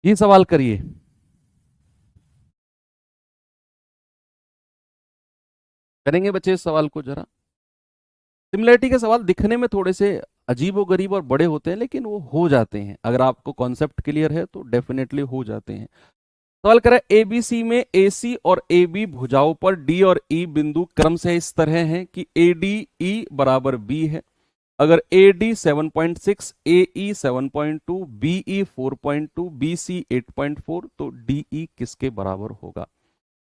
ये सवाल करिए। करेंगे बच्चे इस सवाल को जरा। सिमिलरिटी के सवाल दिखने में थोड़े से अजीब व गरीब और बड़े होते हैं, लेकिन वो हो जाते हैं अगर आपको कॉन्सेप्ट क्लियर है तो डेफिनेटली हो जाते हैं। सवाल करें एबीसी में एसी और एबी भुजाओं पर डी और ई बिंदु क्रम से इस तरह हैं कि एडी ई बराबर बी है। अगर AD 7.6, AE 7.2, BE 4.2, BC 8.4 तो DE किसके बराबर होगा?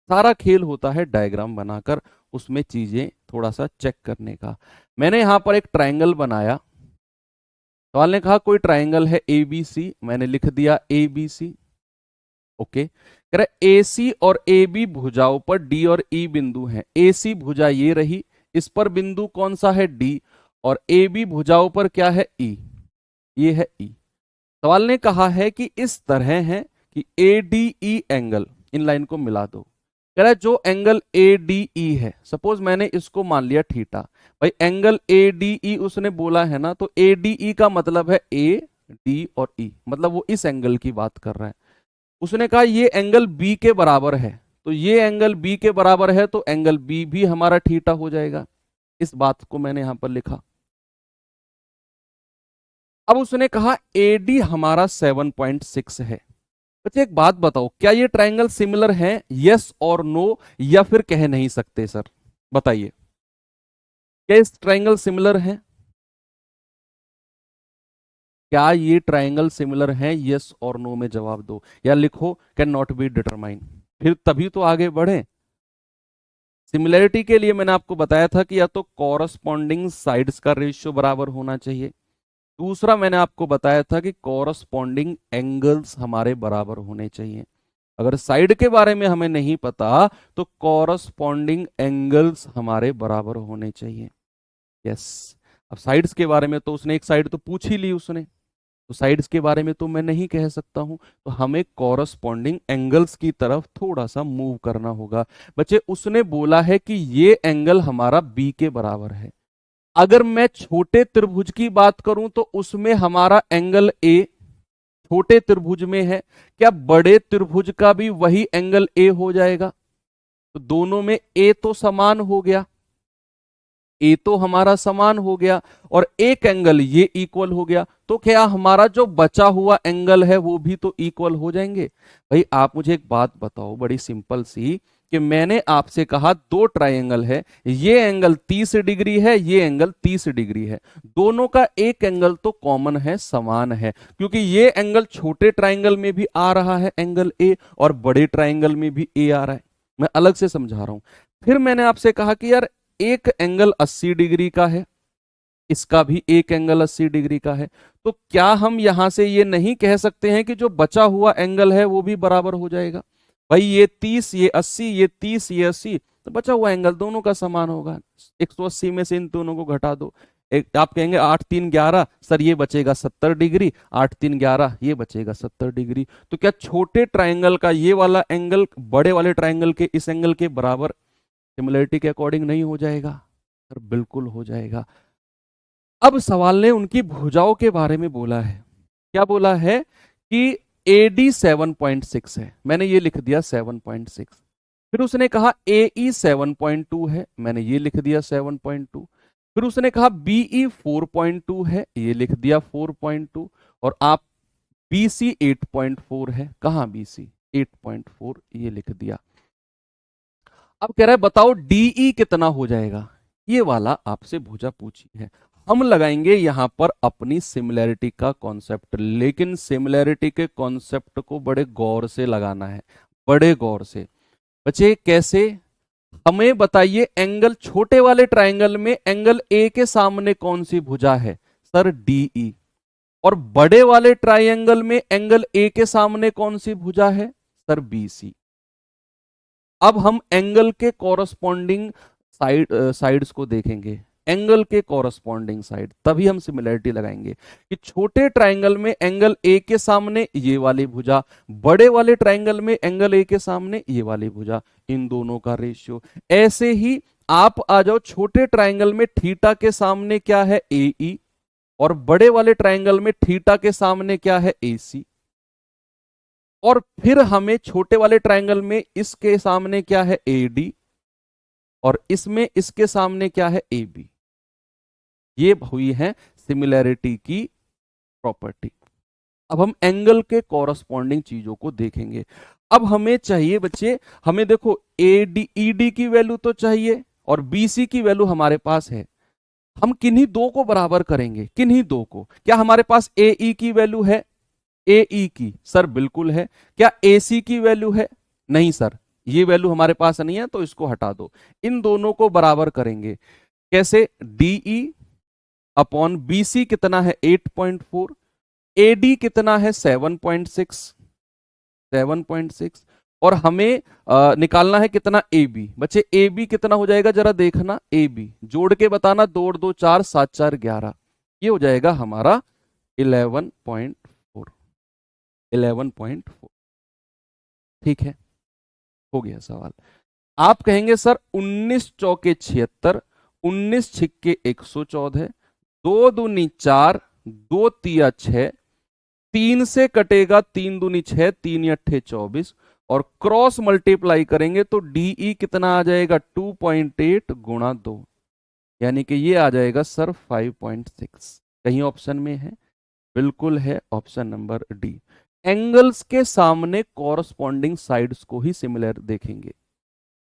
सारा खेल होता है डायग्राम बनाकर, उसमें चीजें थोड़ा सा चेक करने का। मैंने यहां पर एक ट्रायंगल बनाया। सवाल ने कहा कोई ट्रायंगल है ABC, मैंने लिख दिया ABC। ओके, कह रहा AC और AB भुजाओं पर D और E बिंदु हैं। AC भुजा ये रही, इस पर बिंदु कौन सा है D, और AB भुजाओं पर क्या है E, ये है E। सवाल ने कहा है कि इस तरह है कि ADE एंगल, इन लाइन को मिला दो। कह रहा है जो एंगल ADE है, सपोज मैंने इसको मान लिया थीटा, भाई एंगल ADE उसने बोला है ना, तो ADE का मतलब है AD और E, मतलब वो इस एंगल की बात कर रहा है। उसने कहा ये एंगल B के बराबर है, तो ये एंगल B के बराबर है तो एंगल B भी हमारा थीटा हो जाएगा। इस बात को मैंने यहां पर लिखा। अब उसने कहा AD हमारा 7.6 है। बच्चे एक बात बताओ, क्या ये ट्रायंगल सिमिलर है? यस और नो, या फिर कह नहीं सकते सर? बताइए, क्या इस ट्रायंगल सिमिलर है? क्या ये ट्रायंगल सिमिलर है? यस और नो में जवाब दो, या लिखो कैन नॉट बी डिटरमाइन, फिर तभी तो आगे बढ़े। सिमिलरिटी के लिए मैंने आपको बताया था कि या तो कॉरस्पॉन्डिंग साइड्स का रेशियो बराबर होना चाहिए, दूसरा मैंने आपको बताया था कि कॉरस्पॉन्डिंग एंगल्स हमारे बराबर होने चाहिए। अगर साइड के बारे में हमें नहीं पता तो कॉरस्पॉन्डिंग एंगल्स हमारे बराबर होने चाहिए। यस, अब साइड्स के बारे में तो उसने एक साइड तो पूछ ही ली उसने, तो साइड्स के बारे में तो मैं नहीं कह सकता हूं, तो हमें कॉरस्पॉन्डिंग एंगल्स की तरफ थोड़ा सा मूव करना होगा। बच्चे उसने बोला है कि ये एंगल हमारा बी के बराबर है। अगर मैं छोटे त्रिभुज की बात करूं तो उसमें हमारा एंगल ए छोटे त्रिभुज में है, क्या बड़े त्रिभुज का भी वही एंगल ए हो जाएगा? तो दोनों में ए तो समान हो गया, ए तो हमारा समान हो गया, और एक एंगल ये इक्वल हो गया, तो क्या हमारा जो बचा हुआ एंगल है वो भी तो इक्वल हो जाएंगे? भाई आप मुझे एक बात बताओ बड़ी सिंपल सी, कि मैंने आपसे कहा दो ट्रायंगल है, ये एंगल 30 डिग्री है, ये एंगल 30 डिग्री है, दोनों का एक एंगल तो कॉमन है, समान है, क्योंकि ये एंगल छोटे ट्रायंगल में भी आ रहा है एंगल ए, और बड़े ट्रायंगल में भी ए आ रहा है। मैं अलग से समझा रहा हूं। फिर मैंने आपसे कहा कि यार एक एंगल 80 डिग्री का है, इसका भी एक एंगल 80 डिग्री का है, तो क्या हम यहां से ये नहीं कह सकते हैं कि जो बचा हुआ एंगल है वो भी बराबर हो जाएगा? भाई ये 30 ये 80, ये 30 ये 80, तो बचा हुआ एंगल दोनों का समान होगा। 180 में से इन दोनों को घटा दो, एक आप कहेंगे 8 3 11, सर ये बचेगा 70 डिग्री, 8 3 11 ये बचेगा 70 डिग्री। तो क्या छोटे ट्राइंगल का ये वाला एंगल बड़े वाले ट्राइंगल के इस एंगल के बराबर सिमिलरिटी के अकॉर्डिंग नहीं हो जाएगा? सर बिल्कुल हो जाएगा। अब सवाल ने उनकी भुजाओं के बारे में बोला है। क्या बोला है कि AD 7.6 है, मैंने ये लिख दिया 7.6। फिर उसने कहा AE 7.2 है, मैंने ये लिख दिया 7.2। फिर उसने कहा BE 4.2 है, ये लिख दिया 4.2। और आप BC 8.4 है, कहां BC 8.4, ये लिख दिया। अब कह रहा है बताओ DE कितना हो जाएगा, ये वाला आपसे भुजा पूछी है। हम लगाएंगे यहां पर अपनी सिमिलैरिटी का कॉन्सेप्ट, लेकिन सिमिलैरिटी के कॉन्सेप्ट को बड़े गौर से लगाना है, बड़े गौर से। बच्चे कैसे? हमें बताइए एंगल छोटे वाले ट्राइंगल में एंगल ए के सामने कौन सी भुजा है? Sir DE। और बड़े वाले ट्राइंगल में एंगल ए के सामने कौन सी भुजा है? Sir BC। अब हम एंगल के कॉरस्पॉन्डिंग साइड्स को देखेंगे, एंगल के कॉरस्पॉन्डिंग साइड, तभी हम सिमिलरिटी लगाएंगे कि छोटे ट्राइंगल में एंगल ए के सामने ये वाली भुजा, बड़े वाले ट्राइंगल में एंगल ए के सामने ये वाली भुजा, इन दोनों का रेशियो। ऐसे ही आप आ जाओ छोटे ट्राइंगल में थीटा के सामने क्या है? AE। और बड़े वाले ट्राइंगल में थीटा के सामने क्या है? AC। और फिर हमें छोटे वाले ट्राइंगल में इसके सामने क्या है? AD। और इसमें इसके सामने क्या है? AB। ये हुई है सिमिलैरिटी की प्रॉपर्टी। अब हम एंगल के कॉरस्पॉन्डिंग चीजों को देखेंगे। अब हमें चाहिए बच्चे, हमें देखो ED की वैल्यू तो चाहिए और BC की वैल्यू हमारे पास है। हम किन्हीं दो को बराबर करेंगे, किन्हीं दो को। क्या हमारे पास AE की वैल्यू है? AE की सर बिल्कुल है। क्या AC की वैल्यू है? नहीं सर, ये वैल्यू हमारे पास नहीं है, तो इसको हटा दो। इन दोनों को बराबर करेंगे कैसे? DE अपॉन BC कितना है? 8.4। AD कितना है? 7.6। और हमें निकालना है कितना? AB। बच्चे AB कितना हो जाएगा जरा देखना, AB जोड़ के बताना, 2 और 2 4, 7 4 11, ये हो जाएगा हमारा 11.4। 11.4 ठीक है, हो गया सवाल। आप कहेंगे सर 19 चौके 76, 19 छिक्के 114, 2 दूनी 4, 2 तिया 6, 3 से कटेगा 3 दूनी 6, 3 अट्ठे 24, और क्रॉस मल्टीप्लाई करेंगे तो DE कितना आ जाएगा? 2.8 गुणा 2, यानी कि ये आ जाएगा सर 5.6। कहीं ऑप्शन में है? बिल्कुल है, ऑप्शन नंबर डी। एंगल्स के सामने कॉरस्पॉन्डिंग साइड्स को ही सिमिलर देखेंगे।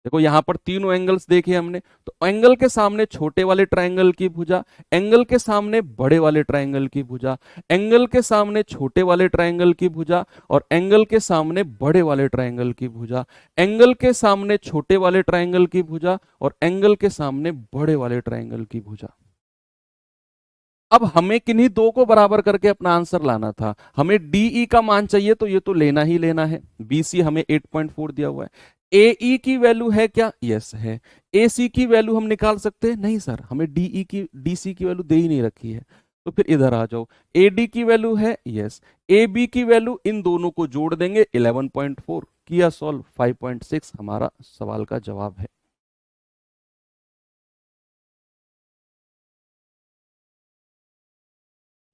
देखो यहां पर तीनों एंगल्स देखे हमने, तो एंगल के सामने छोटे वाले ट्रायंगल की भुजा, एंगल के सामने बड़े वाले ट्रायंगल की भुजा, एंगल के सामने छोटे वाले ट्रायंगल की भुजा, और एंगल के सामने बड़े वाले ट्रायंगल की भुजा, एंगल के सामने छोटे वाले ट्रायंगल की भुजा, और एंगल के सामने बड़े वाले ट्रायंगल की भुजा। अब हमें किन्हीं दो को बराबर करके अपना आंसर लाना था। हमें DE का मान चाहिए तो ये तो लेना ही लेना है। BC हमें 8.4 दिया हुआ है। AE की वैल्यू है क्या? यस है। AC की वैल्यू हम निकाल सकते हैं? नहीं सर, हमें DC की वैल्यू दे ही नहीं रखी है। तो फिर इधर आ जाओ, AD की वैल्यू है? यस। AB की वैल्यू, इन दोनों को जोड़ देंगे 11.4, किया सॉल्व, 5.6 हमारा सवाल का जवाब है।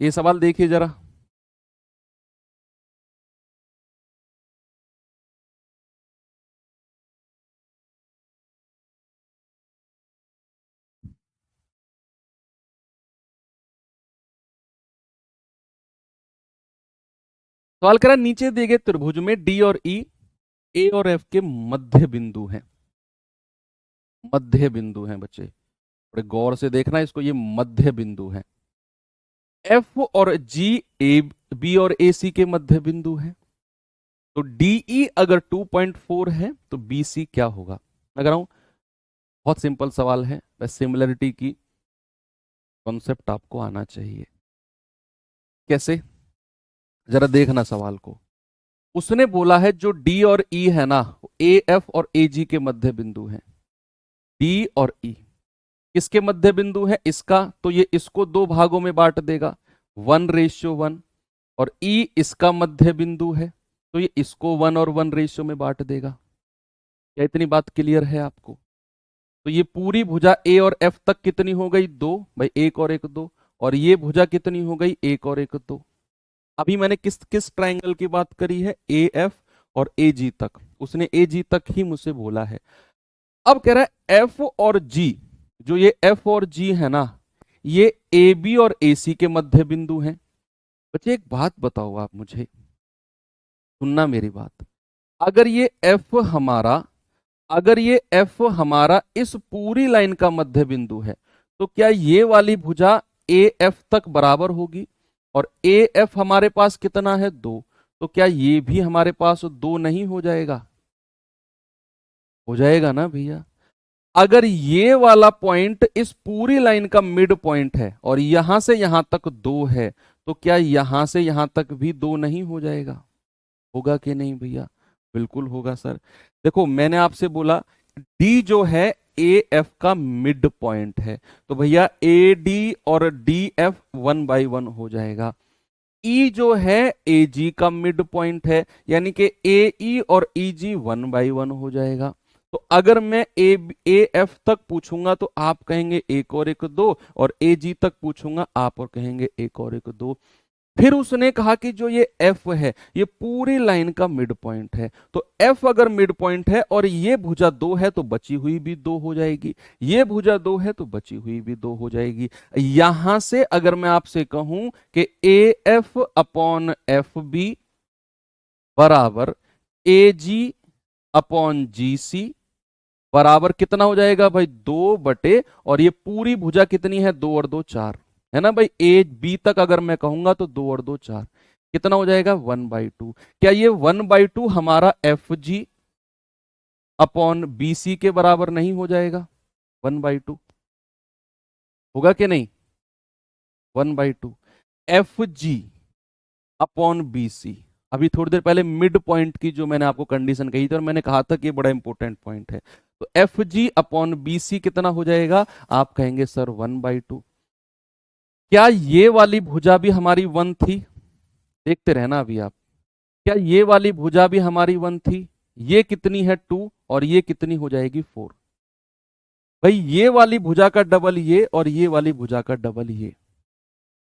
ये सवाल देखिए जरा। सवाल करा नीचे दिए गए त्रिभुज में D और E, A और F के मध्य बिंदु हैं। मध्य बिंदु हैं बच्चे, बड़े गौर से देखना इसको, ये मध्य बिंदु है। F और G B और AC के मध्य बिंदु हैं। तो DE अगर 2.4 है तो BC क्या होगा? मैं कह रहा हूं बहुत सिंपल सवाल है, बस सिमिलरिटी की कॉन्सेप्ट आपको आना चाहिए। कैसे? जरा देखना सवाल को। उसने बोला है जो D और E है ना, AF और AG के मध्य बिंदु हैं। D और E किसके मध्य बिंदु है इसका, तो ये इसको दो भागों में बांट देगा 1:1, और ई इसका मध्य बिंदु है तो ये इसको 1 और 1 रेशियो में बांट देगा। क्या इतनी बात क्लियर है आपको? तो ये पूरी भुजा ए और एफ तक कितनी हो गई? 2 भाई, एक और एक 2, और ये भुजा कितनी हो गई? एक और एक 2। अभी मैंने किस किस ट्राइंगल की बात करी है? ए एफ और ए जी तक, उसने ए जी तक ही मुझसे बोला है। अब कह रहा है एफ और जी, जो ये एफ और जी है ना, ये ए बी और ए सी के मध्य बिंदु हैं। बच्चे एक बात बताओ आप मुझे, सुनना मेरी बात। अगर ये एफ हमारा अगर ये एफ हमारा इस पूरी लाइन का मध्य बिंदु है, तो क्या ये वाली भुजा ए एफ तक बराबर होगी? और ए एफ हमारे पास कितना है? 2। तो क्या ये भी हमारे पास 2 नहीं हो जाएगा? हो जाएगा ना भैया। अगर ये वाला पॉइंट इस पूरी लाइन का मिड पॉइंट है और यहां से यहां तक 2 है, तो क्या यहां से यहां तक भी 2 नहीं हो जाएगा? होगा कि नहीं भैया? बिल्कुल होगा सर। देखो मैंने आपसे बोला डी जो है ए एफ का मिड पॉइंट है, तो भैया ए डी और डी एफ 1/1 हो जाएगा। ई जो है ए जी का मिड पॉइंट है, यानी कि ए ई और ई जी 1/1 हो जाएगा। तो अगर मैं ए एफ तक पूछूंगा तो आप कहेंगे एक और एक 2, और ए जी तक पूछूंगा आप और कहेंगे एक और एक 2। फिर उसने कहा कि जो ये एफ है ये पूरी लाइन का मिड पॉइंट है, तो एफ अगर मिड पॉइंट है और ये भुजा 2 है तो बची हुई भी 2 हो जाएगी, ये भुजा 2 है तो बची हुई भी 2 हो जाएगी। यहां से अगर मैं आपसे कहूं कि A F upon F B बराबर ए जी अपॉन जी सी बराबर कितना हो जाएगा भाई? 2 और ये पूरी भुजा कितनी है? 2 और 2 4 है ना भाई। ए बी तक अगर मैं कहूंगा तो 2 और 2 4, कितना हो जाएगा? 1/2। क्या ये 1/2 हमारा F G upon B C के बराबर नहीं हो जाएगा? 1/2 होगा कि नहीं? 1/2 F G upon B C. अभी थोड़ी देर पहले मिड पॉइंट की जो मैंने आपको कंडीशन कही थी और मैंने कहा था कि ये बड़ा इंपॉर्टेंट पॉइंट है, तो F G upon B C कितना हो जाएगा? आप कहेंगे सर 1/2। क्या ये वाली भुजा भी हमारी 1 थी? देखते रहना अभी आप। क्या ये वाली भुजा भी हमारी 1 थी? ये कितनी है? 2, और ये कितनी हो जाएगी? 4। भाई ये वाली भुजा का डबल ये, और ये वाली भुजा का डबल ये।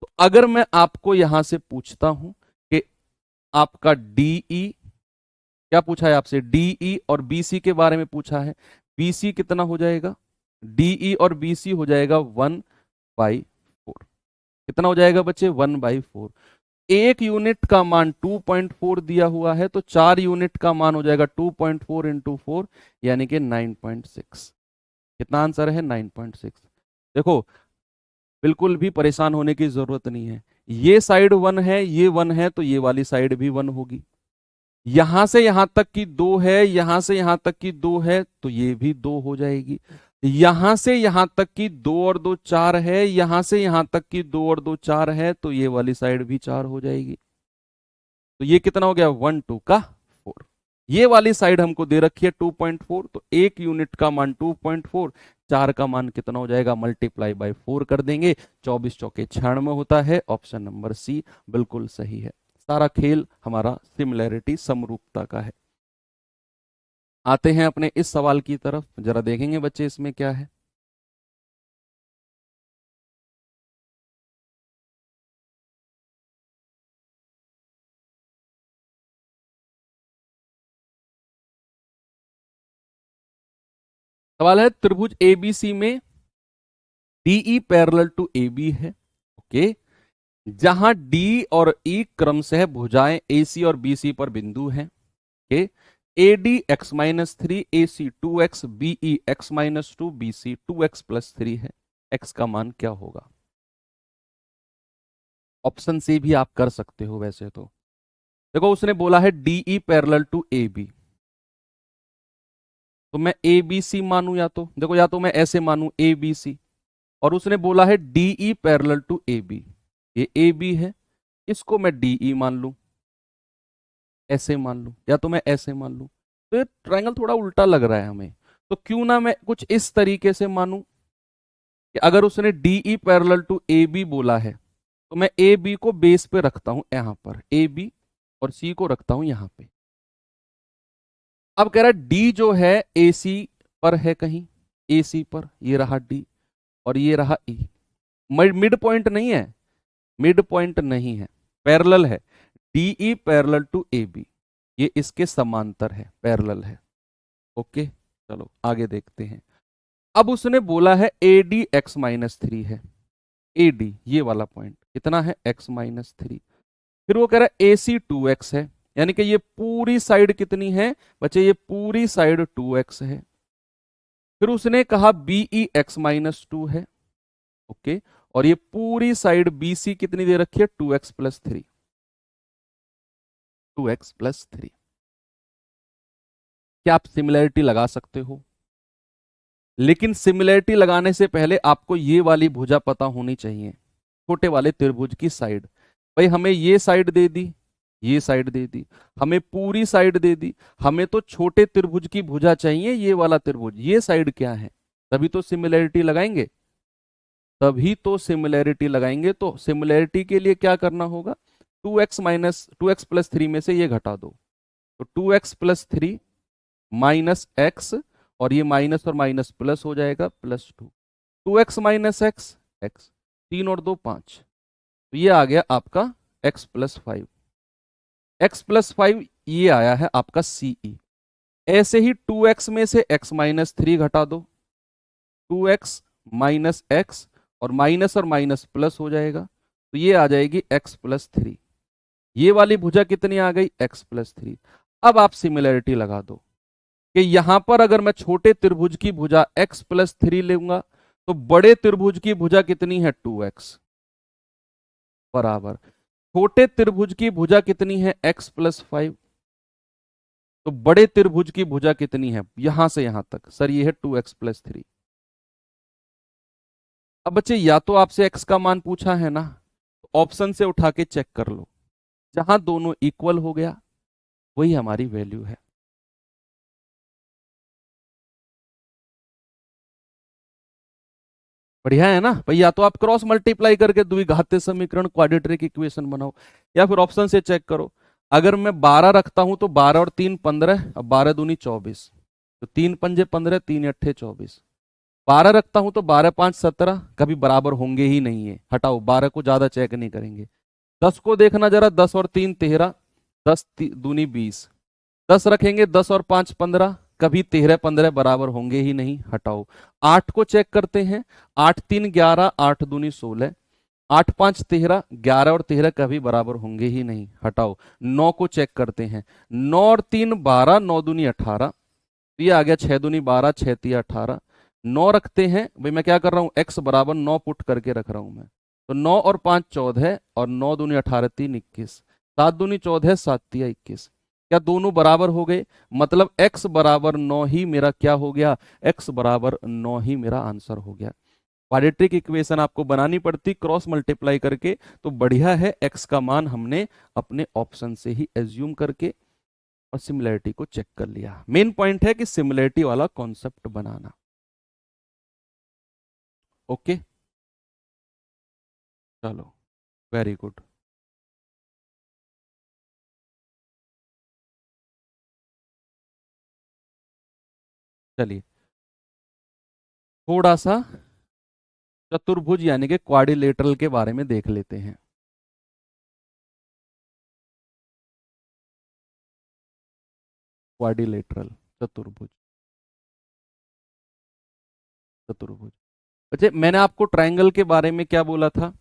तो अगर मैं आपको यहां से पूछता हूं कि आपका डीई, क्या पूछा है आपसे? डीई और बीसी के बारे में पूछा है। बीसी कितना हो जाएगा? डीई और बीसी हो जाएगा 1/4। कितना हो जाएगा बच्चे? 1/4। एक यूनिट का मान 2.4 दिया हुआ है, तो 4 यूनिट का मान हो जाएगा 2.4 इंटू 4, यानी कि 9.6। कितना आंसर है? 9.6। देखो बिल्कुल भी परेशान होने की जरूरत नहीं है। ये साइड 1 है, ये 1 है, तो ये वाली साइड भी 1 होगी। यहां से यहां तक की 2 है, यहां से यहां तक की 2 है, तो ये भी 2 हो जाएगी। यहां से यहां तक की 2 और 2 4 है, यहां से यहां तक की 2 और 2 4 है, तो ये वाली साइड भी 4 हो जाएगी। तो ये कितना हो गया? 1 2 का 4। ये वाली साइड हमको दे रखी है 2.4, तो एक यूनिट का मान 2.4, 4 का मान कितना हो जाएगा? मल्टीप्लाई बाय 4 कर देंगे। 24 चौके 96 होता है। ऑप्शन नंबर सी बिल्कुल सही है। सारा खेल हमारा सिमिलैरिटी, समरूपता का है। आते हैं अपने इस सवाल की तरफ, जरा देखेंगे बच्चे इसमें क्या है। सवाल है त्रिभुज एबीसी में डीई पैरेलल टू एबी है, ओके, जहां डी और ई क्रमशः भुजाएं एसी और बीसी पर बिंदु हैं, okay. A D x-3, A C 2x, B E x-2, B C 2x+3 है। x का मान क्या होगा? ऑप्शन से भी आप कर सकते हो वैसे तो। देखो उसने बोला है DE parallel to A B, तो मैं ए बी सी मानू, या तो देखो या तो मैं ऐसे मानू ए बी सी, और उसने बोला है DE parallel to A B, ये ए बी है, इसको मैं डीई मान लूं, ऐसे मान लूं, या तो मैं ऐसे मान लूं। तो ये ट्रायंगल थोड़ा उल्टा लग रहा है हमें, तो क्यों ना मैं कुछ इस तरीके से मानूं। कि अगर उसने DE पैरेलल टू AB बोला है तो मैं AB को बेस पे रखता हूं, यहां पर AB और C को रखता हूं यहां पे। अब कह रहा है D जो है AC पर है, कहीं AC पर, ये रहा D और ये रहा E। मिड पॉइंट नहीं है, मिड पॉइंट नहीं है, पैरेलल है। DE पैरेलल टू AB, ये इसके समांतर है, पैरेलल है। ओके, चलो आगे देखते हैं। अब उसने बोला है AD x-3 है। AD ये वाला पॉइंट कितना है, x-3। फिर वो कह रहा है AC 2x है, यानी कि ये पूरी साइड कितनी है बच्चे, ये पूरी साइड 2x है। फिर उसने कहा BE x-2 है। ओके, और ये पूरी साइड BC कितनी दे रखी है, 2x + 3, 2x + 3। क्या आप सिमिलरिटी लगा सकते हो? लेकिन सिमिलरिटी लगाने से पहले आपको ये वाली भुजा पता होनी चाहिए, छोटे वाले त्रिभुज की साइड। भाई हमें ये साइड दे दी, ये साइड दे दी, हमें पूरी साइड दे दी, हमें तो छोटे त्रिभुज की भुजा चाहिए, ये वाला त्रिभुज, ये साइड क्या है, तभी तो सिमिलरिटी लगाएंगे, तभी तो सिमिलरिटी लगाएंगे। तो सिमिलरिटी के लिए क्या करना होगा, 2x + 3 में से ये घटा दो, तो 2x + 3 - x, और ये माइनस और माइनस प्लस हो जाएगा, +2। 2x - x, x, 3 और 2 5, तो ये आ गया आपका x + 5। x + 5 ये आया है आपका CE। ऐसे ही 2x में से x - 3 घटा दो, 2x - x, और माइनस प्लस हो जाएगा, तो ये आ जाएगी x + 3। ये वाली भुजा कितनी आ गई, x + 3। अब आप सिमिलरिटी लगा दो कि यहां पर अगर मैं छोटे त्रिभुज की भुजा x + 3 लूंगा तो बड़े त्रिभुज की भुजा कितनी है, 2x बराबर, छोटे त्रिभुज की भुजा कितनी है, x + 5, तो बड़े त्रिभुज की भुजा कितनी है यहां से यहां तक, सर ये है 2x + 3। अब बच्चे या तो आपसे x का मान पूछा है ना, तो ऑप्शन से उठा के चेक कर लो, जहां दोनों इक्वल हो गया वही हमारी वैल्यू है। बढ़िया है ना भाई, या तो आप क्रॉस मल्टीप्लाई करके द्विघातीय समीकरण क्वाड्रेटिक इक्वेशन बनाओ, या फिर ऑप्शन से चेक करो। अगर मैं 12 रखता हूं तो 12 और 3 15, अब 12 दूनी 24, तो 3 पंजे 15, 3 अट्ठे 24। 12 रखता हूं तो 12 5 17, कभी बराबर होंगे ही नहीं है, हटाओ 12 को ज्यादा चेक नहीं करेंगे। 10 को देखना जरा, 10 और 3 13, 10 दूनी 20, 10 रखेंगे, 10 और 5 15, कभी 13 15 बराबर होंगे ही नहीं, हटाओ। 8 को चेक करते हैं, 8 3 11, 8 दूनी 16, 8 5 13, 11 और 13 कभी बराबर होंगे ही नहीं, हटाओ। 9 को चेक करते हैं, 9 और 3 12, 9 दूनी 18, तो ये आ गया 6 दूनी 12, 6 3 18। 9 रखते हैं, भाई मैं क्या कर रहा हूं, x बराबर 9 पुट करके रख रहा हूं मैं, तो 9 और 5 14, और 9 दूनी 18, 3 21, 7 दूनी 14, 7 3 21। क्या दोनों बराबर हो गए, मतलब x बराबर 9 ही मेरा क्या हो गया, x बराबर 9 ही मेरा आंसर हो गया। क्वाड्रेटिक इक्वेशन आपको बनानी पड़ती क्रॉस मल्टीप्लाई करके, तो बढ़िया है x का मान हमने अपने ऑप्शन से ही एज्यूम करके और सिमिलरिटी को चेक कर लिया। मेन पॉइंट है कि सिमिलरिटी वाला कॉन्सेप्ट बनाना। ओके, चलो वेरी गुड। चलिए थोड़ा सा चतुर्भुज यानी कि क्वाड्रिलेटरल के बारे में देख लेते हैं। क्वाड्रिलेटरल, चतुर्भुज, चतुर्भुज। अच्छा, मैंने आपको ट्रायंगल के बारे में क्या बोला था,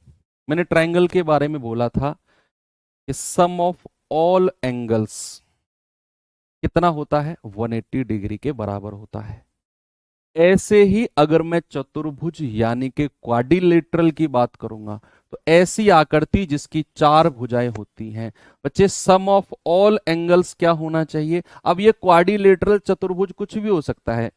मैंने ट्रायंगल के बारे में बोला था कि सम ऑफ ऑल एंगल्स कितना होता है, 180 डिग्री के बराबर होता है। ऐसे ही अगर मैं चतुर्भुज यानी कि क्वाड्रिलेटरल की बात करूंगा, तो ऐसी आकृति जिसकी 4 भुजाएं होती हैं, बच्चे सम ऑफ ऑल एंगल्स क्या होना चाहिए। अब ये क्वाड्रिलेटरल चतुर्भुज कुछ भी हो सकता है,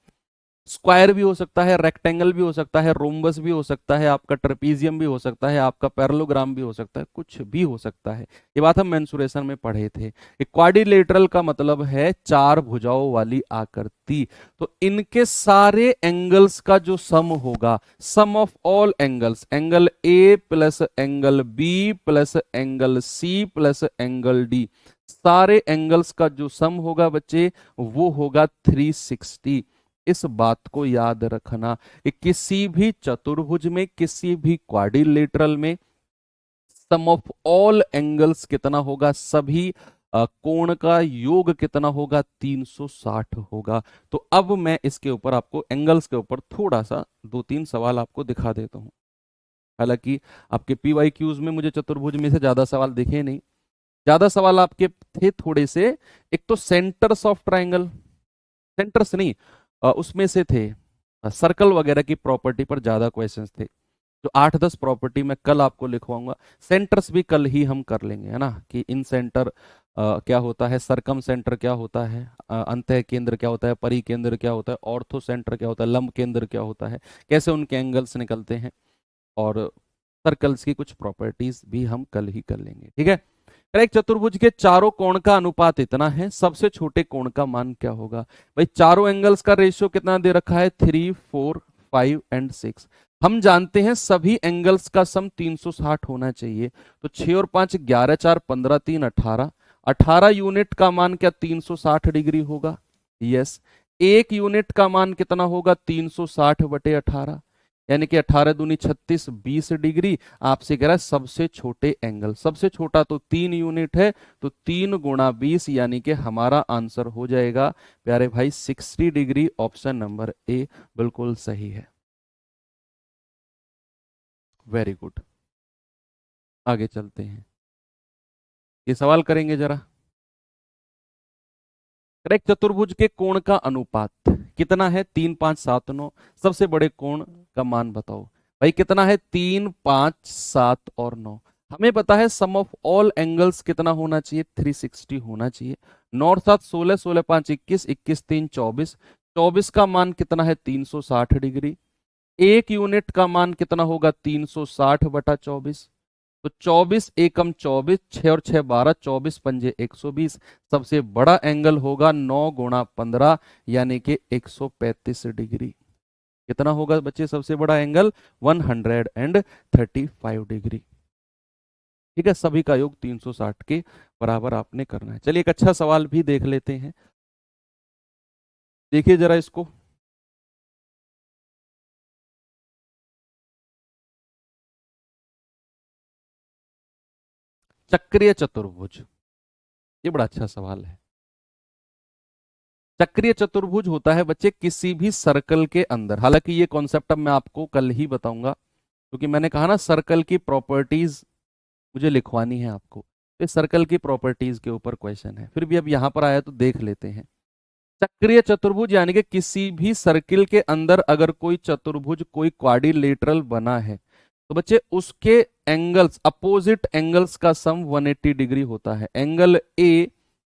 स्क्वायर भी हो सकता है, रेक्टेंगल भी हो सकता है, रोम्बस भी हो सकता है, आपका ट्रेपीजियम भी हो सकता है, आपका पैरेललोग्राम भी हो सकता है, कुछ भी हो सकता है। ये बात हम मेंसुरेशन में पढ़े थे। क्वाड्रिलेटरल का मतलब है चार भुजाओं वाली आकृति। तो इनके सारे एंगल्स का जो सम होगा, sum of all angles, angle A plus angle B plus angle C plus angle D, सारे एंगल्स का जो सम होगा बच्चे वो होगा 360। इस बात को याद रखना कि किसी भी चतुर्भुज में, किसी भी क्वाड्रिलेटरल में सम ऑफ ऑल एंगल्स कितना होगा, सभी कोण का योग कितना होगा, 360 होगा। तो अब मैं इसके ऊपर आपको एंगल्स के ऊपर थोड़ा सा दो तीन सवाल आपको दिखा देता हूं। हालांकि आपके पीवाईक्यूज में मुझे चतुर्भुज में से ज्यादा सवाल दिखे नहीं, ज्यादा सवाल आपके थे थोड़े से, एक तो सेंटर्स ऑफ ट्राइंगल, सेंटर्स नहीं, उसमें से थे सर्कल वगैरह की प्रॉपर्टी पर ज्यादा क्वेश्चंस थे। जो 8-10 प्रॉपर्टी मैं कल आपको लिखवाऊंगा, सेंटर्स भी कल ही हम कर लेंगे, है ना, कि इन सेंटर क्या होता है, सरकम सेंटर क्या होता है, अंतः केंद्र क्या होता है, परिकेंद्र क्या होता है, ऑर्थो सेंटर क्या होता है, लंब केंद्र क्या होता है, कैसे उनके एंगल्स निकलते हैं, और सर्कल्स की कुछ प्रॉपर्टीज भी हम कल ही कर लेंगे। ठीक है। एक चतुर्भुज के चारों कोण का अनुपात इतना है, सबसे छोटे कोण का मान क्या होगा? भाई चारों एंगल्स का रेशियो कितना दे रखा है, 3, 4, 5 एंड 6। हम जानते हैं सभी एंगल्स का सम 360 होना चाहिए। तो 6 और 5 11, 4 15, 3 18, 18 यूनिट का मान क्या 360 डिग्री होगा? यस। एक यूनिट का मान कितना होगा, 360/18, यानी कि 18 दूनी 36, 20 डिग्री। आपसे कह रहा है सबसे छोटे एंगल, सबसे छोटा तो 3 यूनिट है, तो 3 गुणा 20, यानी कि हमारा आंसर हो जाएगा प्यारे भाई 60 डिग्री। ऑप्शन नंबर ए बिल्कुल सही है। वेरी गुड, आगे चलते हैं, ये सवाल करेंगे जरा। करेक्ट, चतुर्भुज के कोण का अनुपात कितना है, 3, 5, 7, 9। सबसे बड़े कोण का मान बताओ भाई, कितना है, 3, 5, 7 और 9। हमें पता है सम ऑफ ऑल एंगल्स कितना होना चाहिए, 360 होना चाहिए। 9 और 7 16, 16 5 21, 21 3 24, 24 का मान कितना है, 360 डिग्री। एक यूनिट का मान कितना होगा, 360/24। तो 24 एकम 24, 6 और 6 12, 24 पंजे 120। सबसे बड़ा एंगल होगा 9 गुणा 15, यानी कि 135 डिग्री। कितना होगा बच्चे सबसे बड़ा एंगल, 135 डिग्री। ठीक है, सभी का योग 360 के बराबर आपने करना है। चलिए एक अच्छा सवाल भी देख लेते हैं, देखिए जरा इसको। चक्रीय चतुर्भुज, ये बड़ा अच्छा सवाल है। चक्रीय चतुर्भुज होता है बच्चे किसी भी सर्कल के अंदर, हालांकि ये कॉन्सेप्ट अब मैं आपको कल ही बताऊंगा, क्योंकि मैंने कहा ना सर्कल की प्रॉपर्टीज मुझे लिखवानी है आपको। ये सर्कल की प्रॉपर्टीज के ऊपर क्वेश्चन है, फिर भी अब यहां पर आया तो देख लेते हैं। चक्रीय चतुर्भुज यानी कि किसी भी सर्किल के अंदर अगर कोई चतुर्भुज, कोई क्वाड्रिलेटरल बना है, तो बच्चे उसके एंगल्स, अपोजिट एंगल्स का सम 180 डिग्री होता है। Angle A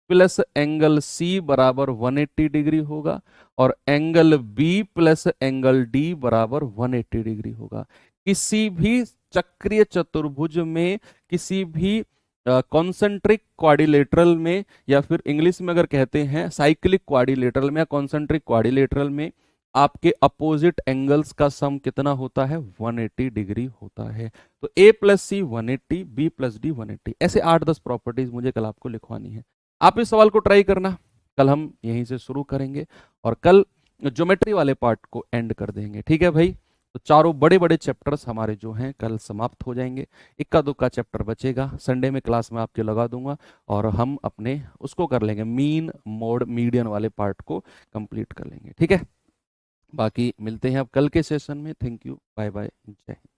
plus angle C बराबर 180 डिग्री होगा, और angle B plus angle D बराबर 180 डिग्री होगा। किसी भी चक्रीय चतुर्भुज में, किसी भी कॉन्सेंट्रिक क्वाड्रिलेटरल में, या फिर इंग्लिश में अगर कहते हैं साइक्लिक क्वाड्रिलेटरल में या कॉन्सेंट्रिक क्वाड्रिलेटरल में, आपके अपोजिट एंगल्स का सम कितना होता है, 180 डिग्री होता है। तो a plus C 180, b plus D 180। ऐसे 8-10 प्रॉपर्टीज मुझे कल आपको लिखवानी है। आप इस सवाल को ट्राई करना, कल हम यहीं से शुरू करेंगे और कल ज्योमेट्री वाले पार्ट को एंड कर देंगे। ठीक है भाई, तो चारों बड़े बड़े चैप्टर्स हमारे जो हैं कल समाप्त हो जाएंगे। इक्का दुक्का चैप्टर बचेगा, संडे में क्लास में आपके लगा दूंगा, और हम अपने उसको कर लेंगे, मीन मोड मीडियन वाले पार्ट को कंप्लीट कर लेंगे। ठीक है, बाकी मिलते हैं अब कल के सेशन में। थैंक यू, बाय बाय, जय हिंद।